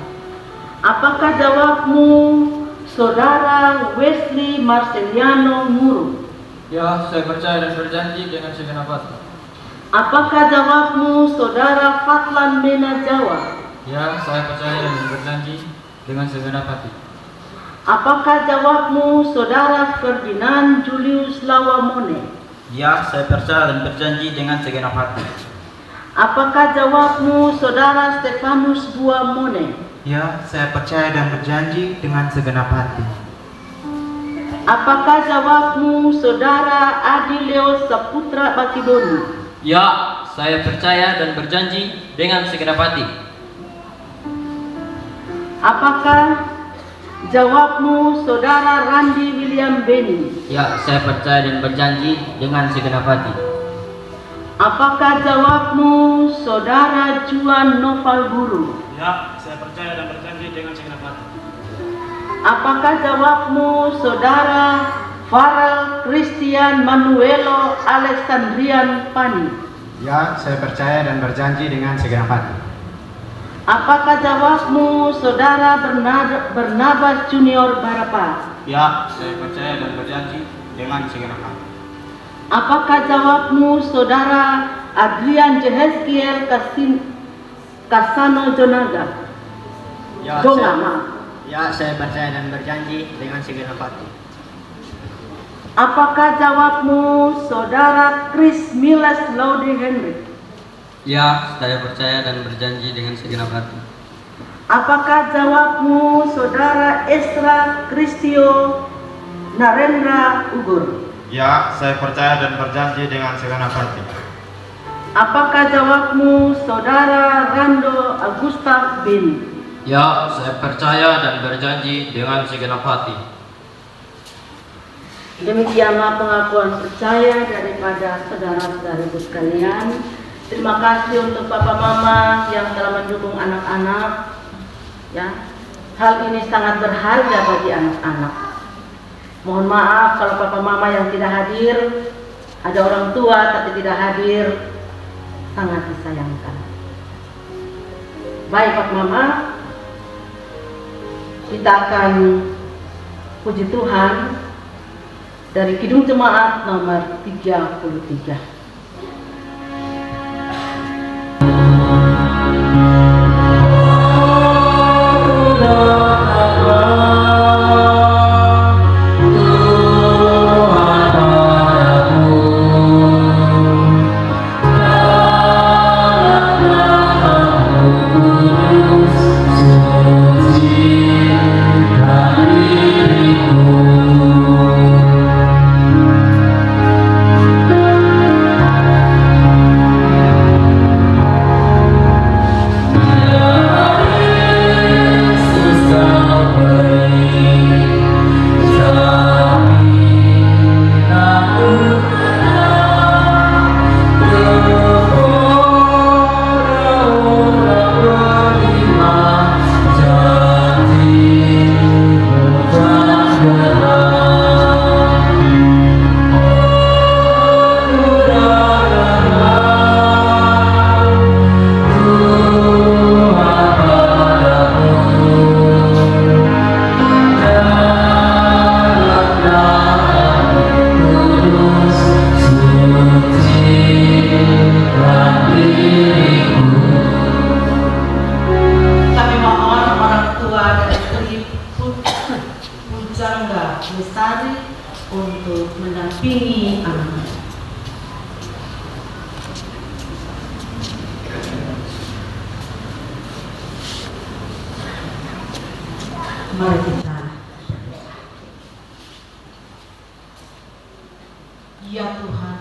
B: Apakah jawabmu, Saudara Wesley Marceliano Muru?
H: Ya, saya percaya dan berjanji dengan segenap hati.
B: Apakah jawabmu, Saudara Fatlan Mena Jawa?
H: Ya, saya percaya dan berjanji dengan segenap hati.
B: Apakah jawabmu, Saudara Ferdinand Julius Lawamone?
H: Ya, saya percaya dan berjanji dengan segenap hati.
B: Apakah jawabmu, Saudara Stefanus Buamone?
I: Ya, saya percaya dan berjanji dengan segenap hati.
B: Apakah jawabmu, Saudara Adileo Saputra Bakidoni?
H: Ya, saya percaya dan berjanji dengan segenap hati.
B: Apakah jawabmu, Saudara Randi William Beni?
H: Ya, saya percaya dan berjanji dengan segenap hati.
B: Apakah jawabmu, Saudara Juan Noval Guru?
H: Ya, saya percaya dan berjanji dengan segenap hati.
B: Apakah jawabmu, Saudara Farel Christian Manuelo Alexandrian Pani?
I: Ya, saya percaya dan berjanji dengan segenap hati.
B: Apakah jawabmu, Saudara Bernabas Junior Barapa?
H: Ya, saya percaya dan berjanji dengan segenap hati.
B: Apakah jawabmu, Saudara Adrian Jehezkiel Kasano Jonaga?
H: Ya,
B: Jongama.
H: saya percaya dan berjanji dengan segenap hati.
B: Apakah jawabmu, Saudara Chris Miles Laude Henry?
H: Ya, saya percaya dan berjanji dengan segenap hati.
B: Apakah jawabmu, Saudara Esra Kristio Narendra Ugur?
I: Ya, saya percaya dan berjanji dengan segenap hati.
B: Apakah jawabmu, Saudara Rando Augusta Bin?
H: Ya, saya percaya dan berjanji dengan segenap hati.
B: Demikianlah pengakuan percaya daripada saudara-saudaraku sekalian. Terima kasih untuk Papa Mama yang telah mendukung anak-anak. Ya, hal ini sangat berharga bagi anak-anak. Mohon maaf kalau Papa Mama yang tidak hadir, ada orang tua tapi tidak hadir, sangat disayangkan. Baik Papa Mama, kita akan puji Tuhan dari Kidung Jemaat nomor 33. Lestari untuk mendampingi anak. Mari kita berdoa. Ya Tuhan,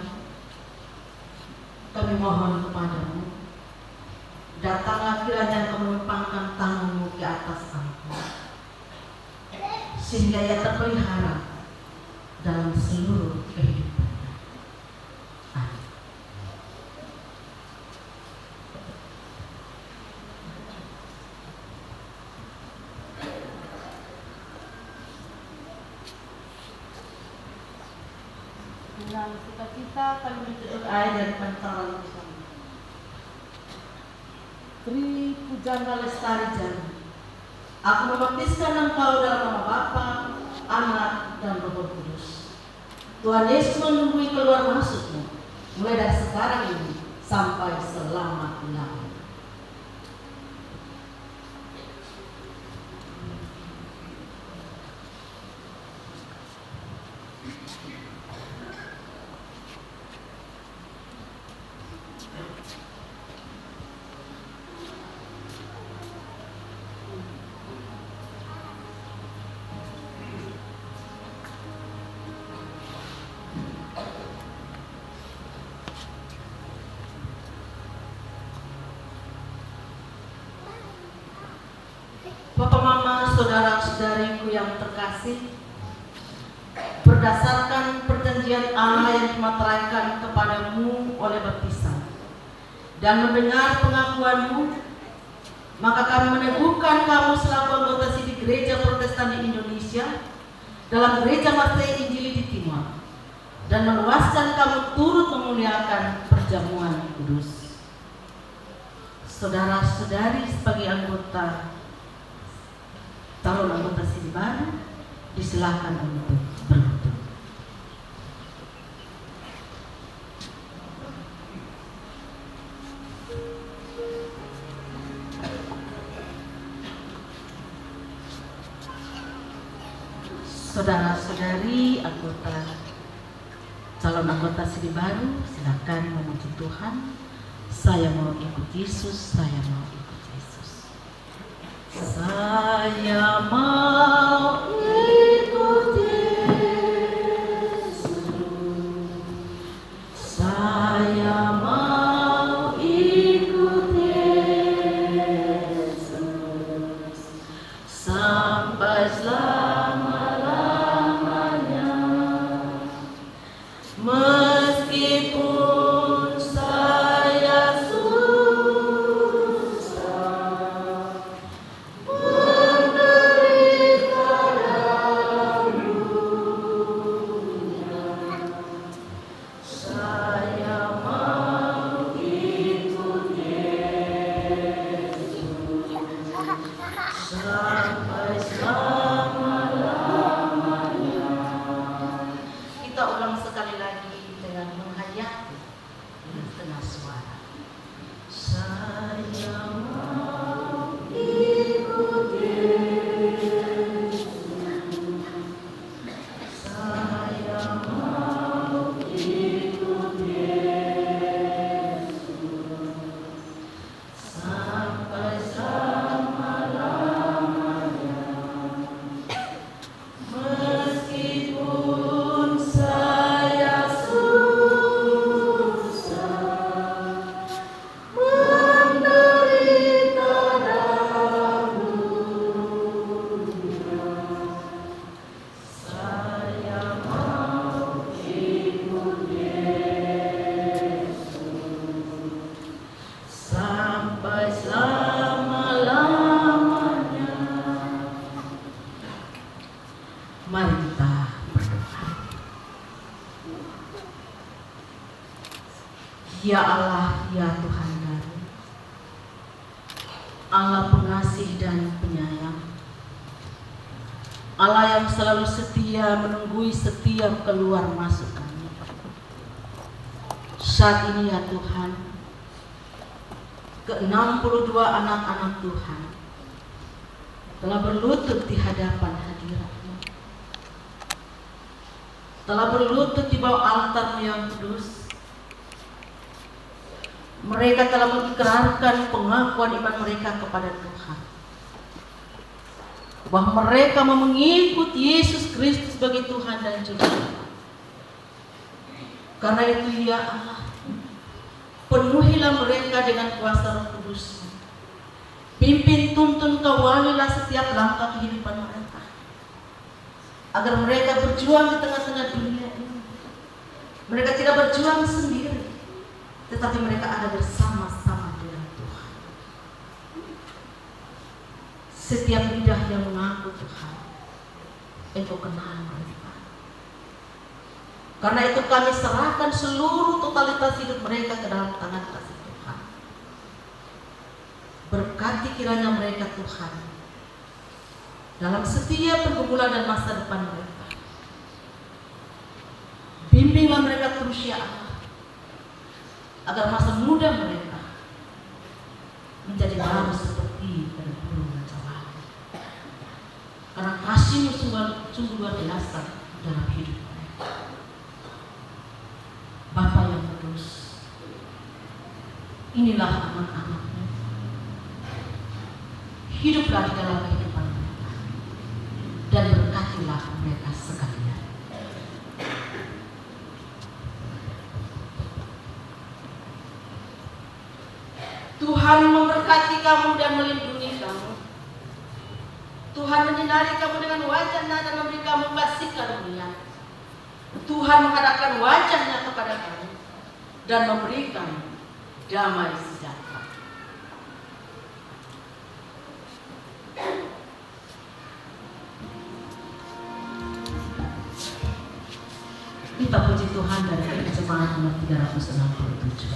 B: kami mohon kepadamu, datanglah kiranya Kau menumpangkan tangan-Mu ke atas aku, sehingga ia terpelihara dalam seluruh kehidupannya. Amin. Dengan sukacita kami menjemput air dari pancaran bersama. Tri Pujana Lestari Jana, aku membaptiskan engkau dalam nama Bapa, Anak, dan Roh Kudus. Tuhan Yesus menunggui keluar masukmu, mulai dari sekarang ini sampai selama-lamanya. Bapak, Mama, saudara-saudariku yang terkasih, berdasarkan perjanjian Allah yang dimateraikan kepadamu oleh baptisan dan mendengar pengakuanmu, maka kami meneguhkan kamu selaku anggota sidih Gereja Protestan di Indonesia dalam Gereja Mattei Injili di Timor, dan meluaskan kamu turut memuliakan perjamuan kudus. Saudara-saudari sebagai calon anggota sidih baru, disilakan untuk berlutut. Saudara-saudari calon anggota sidih baru, silakan memuji Tuhan. Saya mau ikut Yesus, saya mau ikut Yesus. Saya mau ikut Yesus. Saya mau ikut Yesus sampai selama-lamanya. Meskipun saya susah menderita dalam dunia, saya mau ikut Yesus sampai selama-lamanya. Kita ulang sekali lagi dengan menghayati dengan setengah suara. Saya mau ikut Yesus. Saya mau ikut Yesus sampai selama-lamanya. Meskipun saya susah menderita dalam dunia, saya mau ikut Yesus sampai selama-lamanya. Mari kita berdoa. Ya Allah, ya Tuhan kami, Allah pengasih dan penyayang, Allah yang selalu setia menunggui setiap keluar masuk kami. Saat ini ya Tuhan, ke-62 anak-anak Tuhan telah berlutut di hadapan hadirat-Mu. telah berlutut di bawah altar yang kudus. Mereka telah mengikrarkan pengakuan iman mereka kepada Tuhan, bahwa mereka mau mengikut Yesus Kristus sebagai Tuhan dan Juru Selamat. Karena itu ya Allah, penuhilah mereka dengan kuasa Roh Kudus. Pimpin, tuntun, kawalilah setiap langkah kehidupan mereka, agar mereka berjuang di tengah-tengah dunia ini. Mereka tidak berjuang sendiri, tetapi mereka ada bersama-sama dengan Tuhan. Setiap lidah yang mengaku Tuhan, Engkau kenal mereka. Karena itu kami serahkan seluruh totalitas hidup mereka ke dalam tangan kasih Tuhan. Berkati kiranya mereka Tuhan dalam setiap pergumulan dan masa depan mereka. Bimbinglah mereka terus ya Allah, agar masa muda mereka menjadi baru seperti dari burung raja-wali. Karena kasih-Mu sungguh luar biasa dalam hidup mereka. Bapa yang kudus, inilah anak-anak-Mu. Hiduplah di dalam kehidupan mereka dan berkatilah mereka sekalian. Tuhan memberkati kamu dan melindungi kamu. Tuhan menyinari kamu dengan wajah-Nya dan memberi kamu kasih karunia. Tuhan menghadapkan wajah-Nya kepada kamu dan memberikan damai sejahtera. Kita puji Tuhan dari jemaat nomor 367.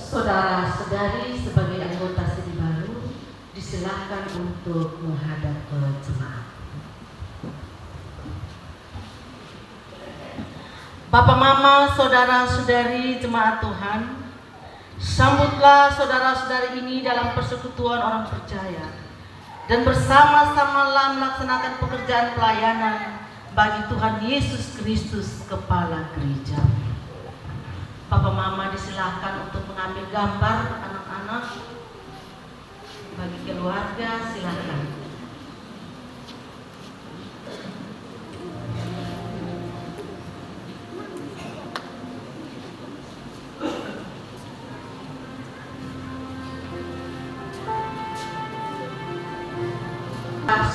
B: Saudara-saudari sebagai anggota Sedi Baru disilakan untuk menghadap ke jemaat. Bapak Mama, saudara-saudari jemaat Tuhan, sambutlah saudara-saudari ini dalam persekutuan orang percaya dan bersama-samalah melaksanakan pekerjaan pelayanan bagi Tuhan Yesus Kristus, Kepala Gereja. Bapak Mama disilakan untuk mengambil gambar anak-anak. Bagi keluarga silakan.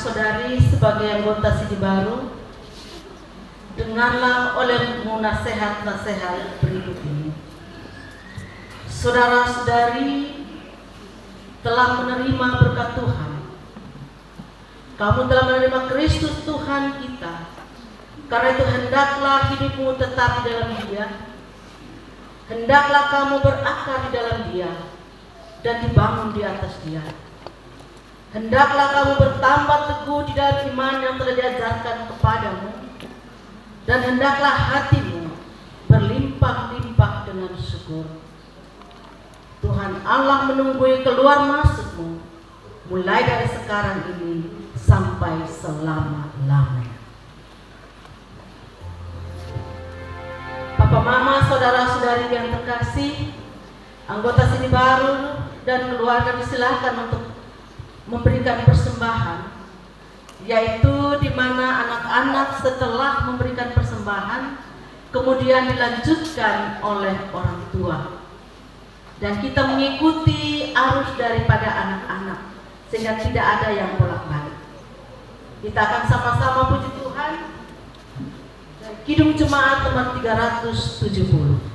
B: Saudari sebagai anggota Sedi Baru, dengarlah olehmu nasihat-nasihat berikut ini. Saudara-saudari telah menerima berkat Tuhan. Kamu telah menerima Kristus Tuhan kita. Karena itu hendaklah hidupmu tetap di dalam Dia. Hendaklah kamu berakar di dalam Dia dan dibangun di atas Dia. Hendaklah kamu bertambah teguh di dalam iman yang telah diajarkan kepadamu, dan hendaklah hatimu berlimpah-limpah dengan syukur. Tuhan Allah menunggui keluar masukmu mulai dari sekarang ini sampai selama-lamanya. Bapak Mama, saudara-saudari yang terkasih, anggota Sedi Baru dan keluarga disilakan untuk memberikan persembahan, yaitu di mana anak-anak setelah memberikan persembahan kemudian dilanjutkan oleh orang tua, dan kita mengikuti arus daripada anak-anak sehingga tidak ada yang bolak-balik. Kita akan sama-sama puji Tuhan dari Kidung Jemaat nomor 370.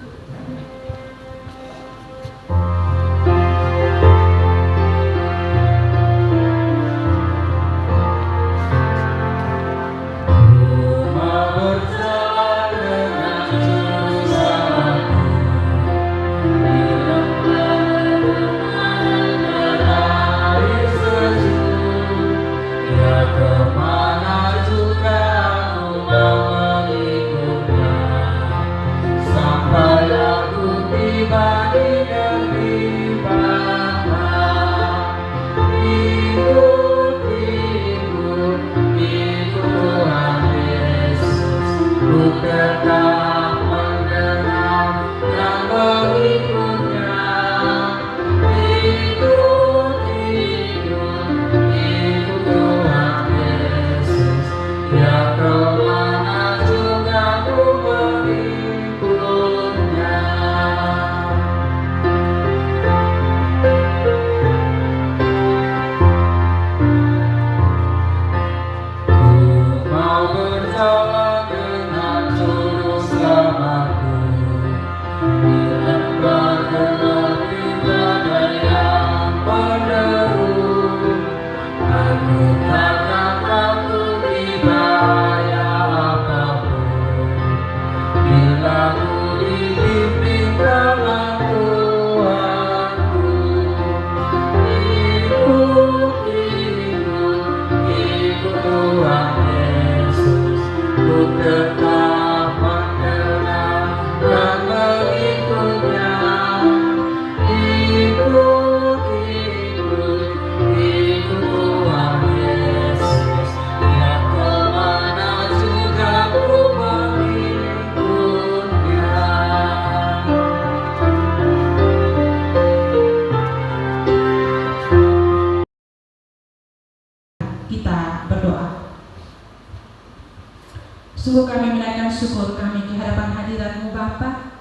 J: Sungguh kami menaikkan syukur kami di hadapan hadirat-Mu Bapa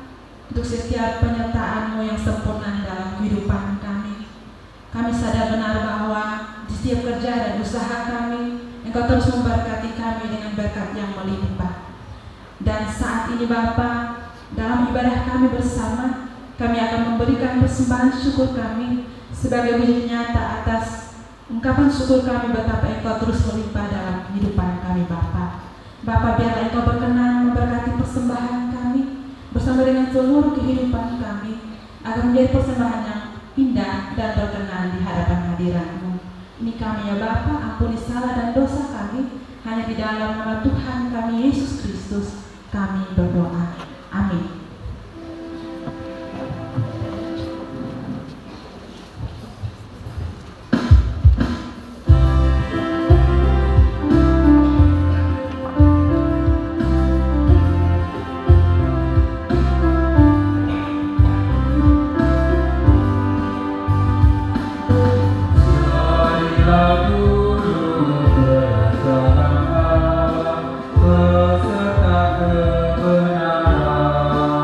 J: untuk setiap penyertaan-Mu yang sempurna dalam kehidupan kami. Kami sadar benar bahwa di setiap kerja dan usaha kami, Engkau terus memberkati kami dengan berkat yang melimpah. Dan saat ini Bapa, dalam ibadah kami bersama, kami akan memberikan persembahan syukur kami sebagai wujud nyata atas ungkapan syukur kami betapa Engkau terus melimpah dalam kehidupan kami Bapa. Bapa, biarlah Engkau berkenan memberkati persembahan kami bersama dengan seluruh kehidupan kami, agar akan menjadi persembahan yang indah dan berkenan di hadapan hadirat-Mu. Ini kami ya Bapa, ampuni salah dan dosa kami, hanya di dalam nama Tuhan kami Yesus Kristus kami berdoa. Amin.
E: Beserta kebenaran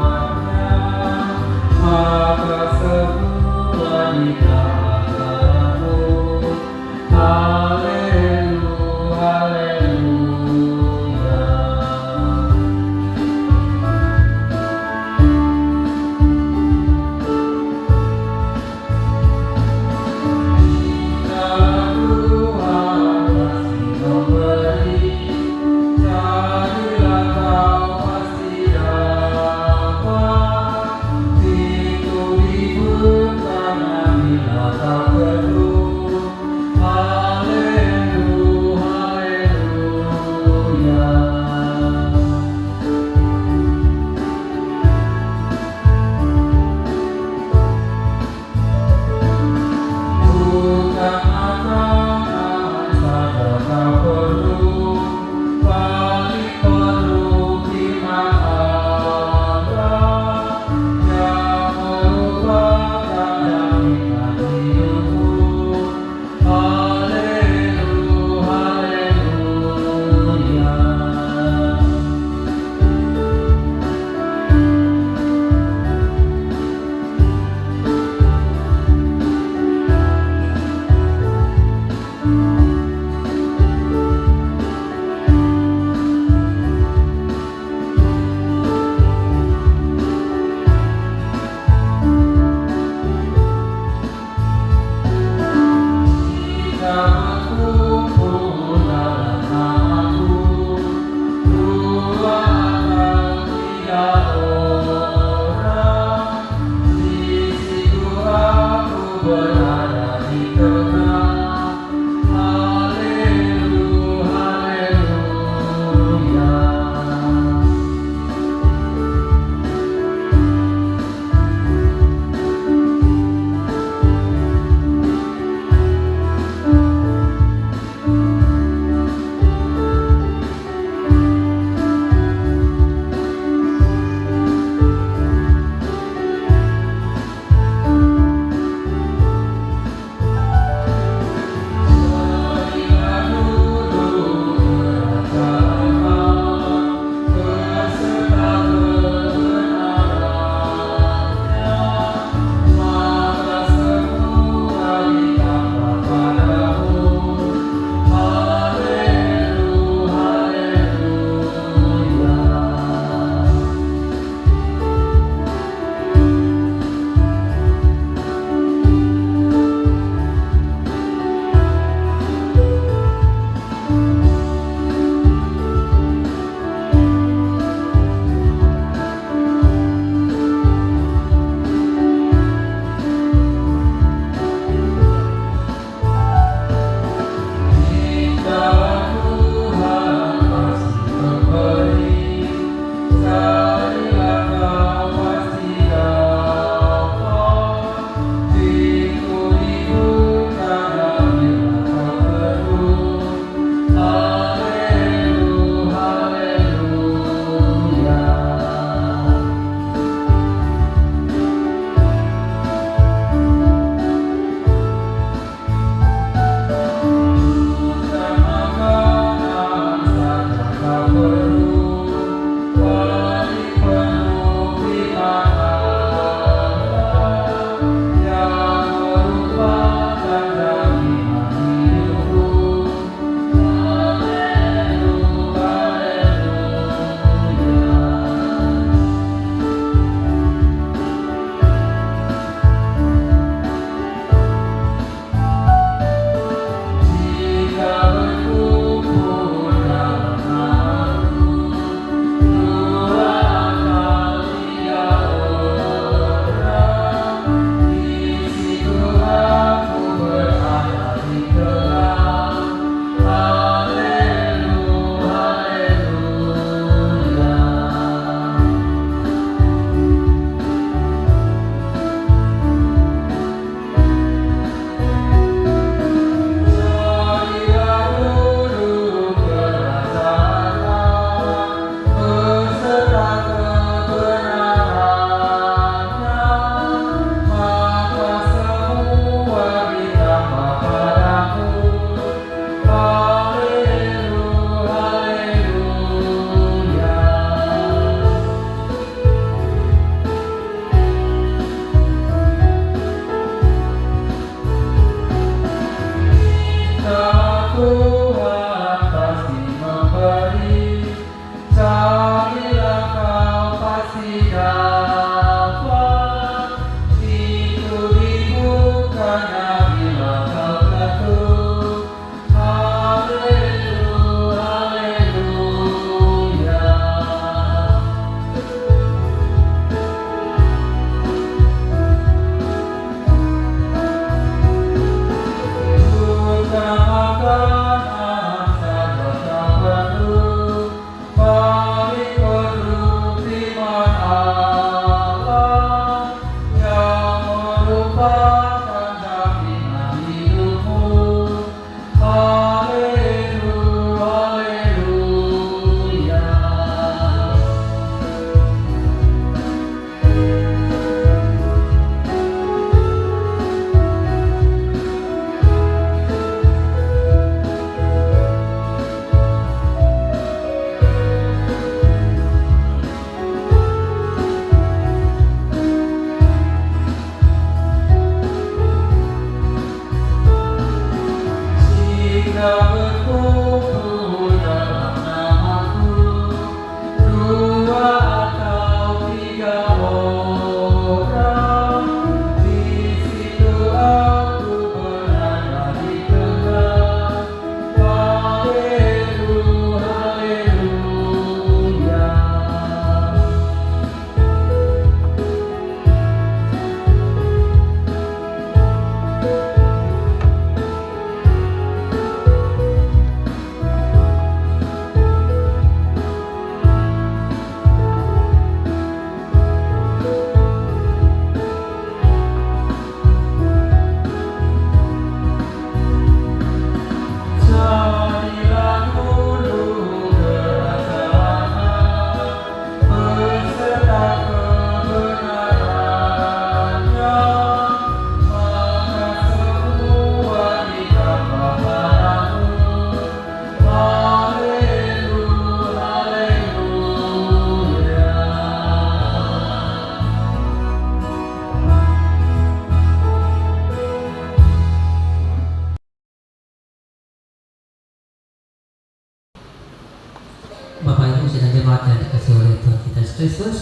K: Yesus Kristus.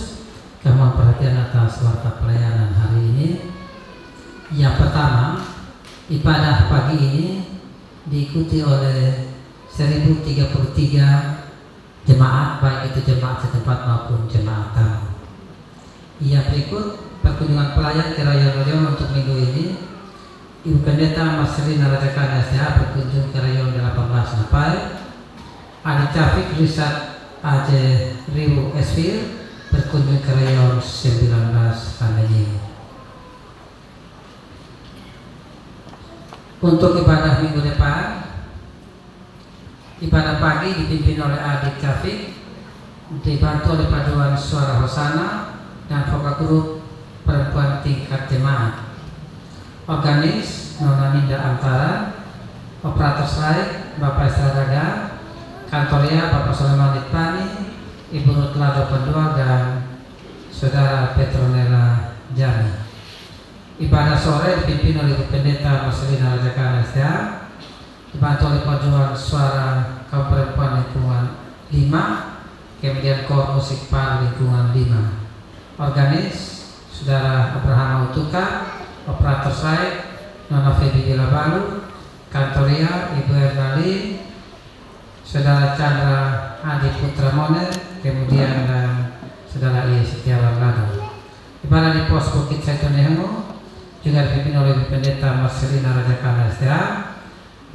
K: Kami perhatian atas warta pelayanan hari ini. Yang pertama, ibadah pagi ini diikuti oleh 1033 jemaat, baik itu jemaat setempat maupun jemaat tamu. Yang berikut perkunjungan pelayan ke Rayon Rayon untuk minggu ini. Ibu Pendeta Marcelina Rajakan SDA berkunjung ke Rayon 18 Napai. Adik Cafik Risat AJ Riwu Esfir berkunjung ke Rayon 19 Kandanyi. Untuk ibadah minggu depan, ibadah pagi dipimpin oleh Adik Cafik, dibantu oleh paduan suara Hosana dan vokal grup perempuan tingkat jemaat. Organis Nona Ninda Antara, operator slide Bapak Estradaga, kantornya Bapak Soleman Litpani, Ibu Ruth Lado Pendual dan Saudara Petronella Jami. Ibadah sore dipimpin oleh Ibu Pendeta Marcelina Rajakan SDA, dibantu oleh paduan suara kaum perempuan lingkungan 5, kemudian kor musik par lingkungan 5. Organis Saudara Abraham Utuka, operator slide Nona Feby Bilabalu, kantoria Ibu Ernali, Saudara Chandra Adi Putra Moner, kemudian dan Saudara I Setiawan Lado. Ibadah di pos Bukit Saitonehemu juga dipimpin oleh Ibu Pendeta Marcelina Rajakan SDA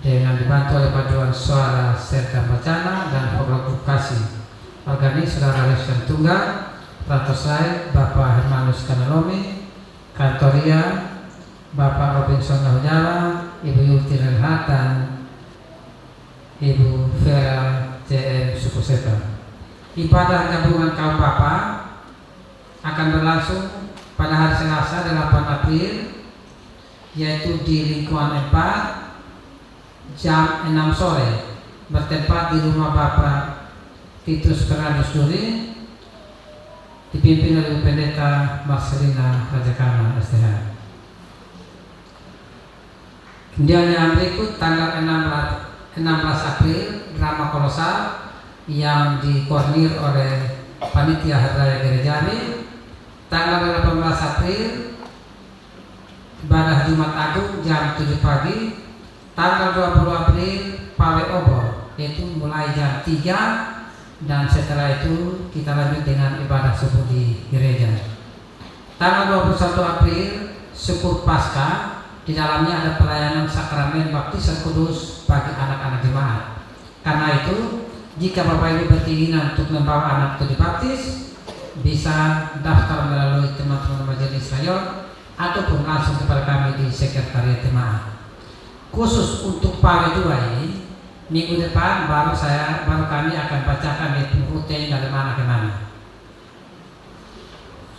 K: dengan dibantu oleh paduan suara serta bacana dan vokasi. Organis Saudara Lesian Tunggal, operator slide Bapak Hermanus Kanalomi, kantoria Bapak Robinson Nahujala, Ibu Yulti Renhat dan Ibu Vera JM Sukuseta. Ibadah gabungan kaum Bapak akan berlangsung pada hari Selasa 8 April, yaitu di lingkungan 4 jam 6 sore, bertempat di rumah Bapak Titus Fernandus Duri, dipimpin oleh Pendeta Marcelina Rajakana SDH. Kemudian yang berikut tanggal 16 April drama kolosal yang dikoordinir oleh Panitia Hari Raya Gerejani. Tanggal 18 April ibadah Jumat Agung jam 7 pagi. Tanggal 20 April Pawe Obor, yaitu mulai jam 3 dan setelah itu kita lanjut dengan ibadah subuh di gereja. Tanggal 21 April syukur Paskah. Di dalamnya ada pelayanan sakramen baptisan kudus bagi anak-anak jemaat. Karena itu, jika Bapak Ibu berkeinginan untuk membawa anak itu dibaptis, bisa daftar melalui teman-teman majelis rayon ataupun langsung kepada kami di sekretariat jemaat. Khusus untuk PAW 2 ini, minggu depan baru kami akan bacakan di rute dari mana ke mana.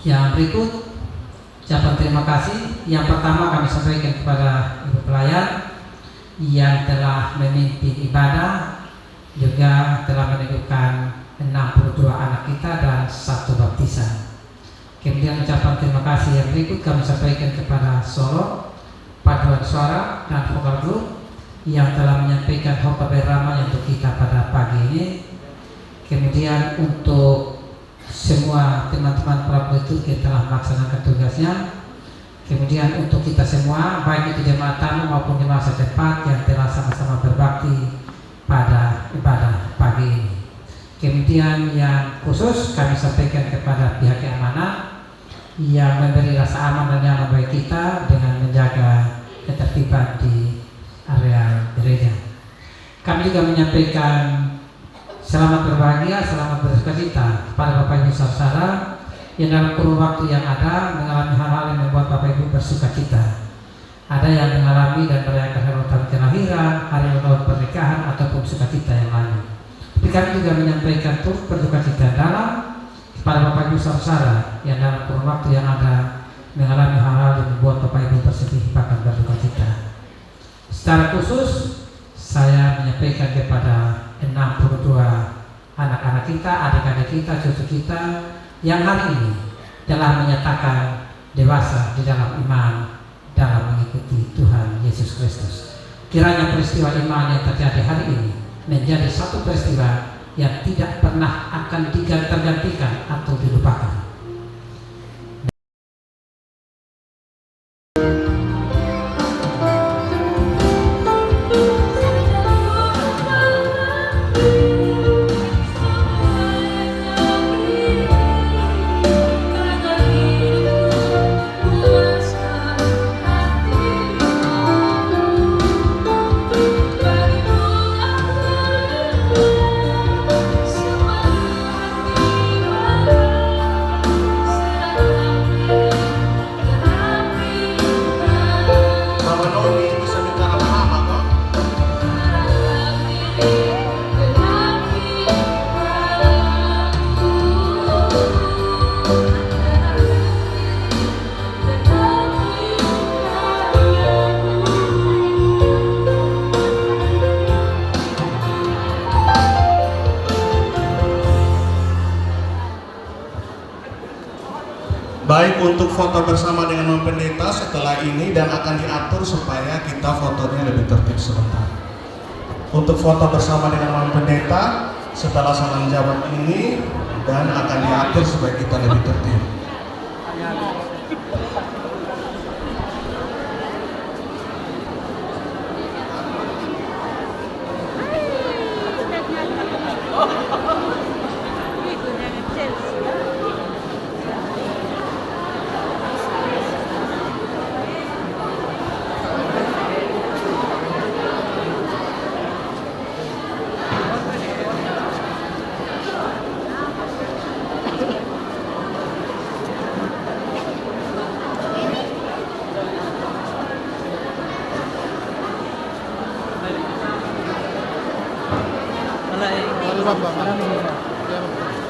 K: Yang berikut ucapan terima kasih. Yang pertama kami sampaikan kepada Ibu pelayan yang telah memimpin ibadah, juga telah menunjukkan 62 anak kita dan 1 baptisan. Kemudian ucapan terima kasih yang berikut kami sampaikan kepada Solo, paduan suara dan vokal grup yang telah menyampaikan khotbah beramah untuk kita pada pagi ini. Kemudian untuk semua teman-teman pramurid yang telah melaksanakan tugasnya. Kemudian untuk kita semua, baik itu jemaat tamu maupun jemaat setempat yang telah sama-sama berbakti pada ibadah pagi ini. Kemudian yang khusus kami sampaikan kepada pihak keamanan yang memberi rasa aman dan nyaman bagi kita dengan menjaga ketertiban di area gereja. Kami juga menyampaikan selamat berbahagia, selamat bersukacita kepada Bapak Ibu saudara yang dalam kurun waktu yang ada mengalami hal-hal yang membuat Bapak Ibu bersukacita. Ada yang mengalami dan merayakan hari ulang tahun kelahiran, hari ulang tahun pernikahan ataupun sukacita yang lain. Tapi kami juga menyampaikan turut bersukacita dalam kepada Bapak Ibu saudara yang dalam kurun waktu yang ada mengalami hal-hal yang membuat Bapak Ibu bersedih bahkan bersukacita. Secara khusus saya menyampaikan kepada 62 anak-anak kita, adik-adik kita, cucu kita yang hari ini telah menyatakan dewasa di dalam iman dalam mengikuti Tuhan Yesus Kristus. Kiranya peristiwa iman yang terjadi hari ini menjadi satu peristiwa yang tidak pernah akan tergantikan atau dilupakan.
L: Baik, untuk foto bersama dengan Mama Pendeta setelah ini dan akan diatur supaya kita fotonya lebih tertib sebentar. Untuk foto bersama dengan Mama Pendeta setelah salam jawab ini dan akan diatur supaya kita lebih tertib.
E: Bapak.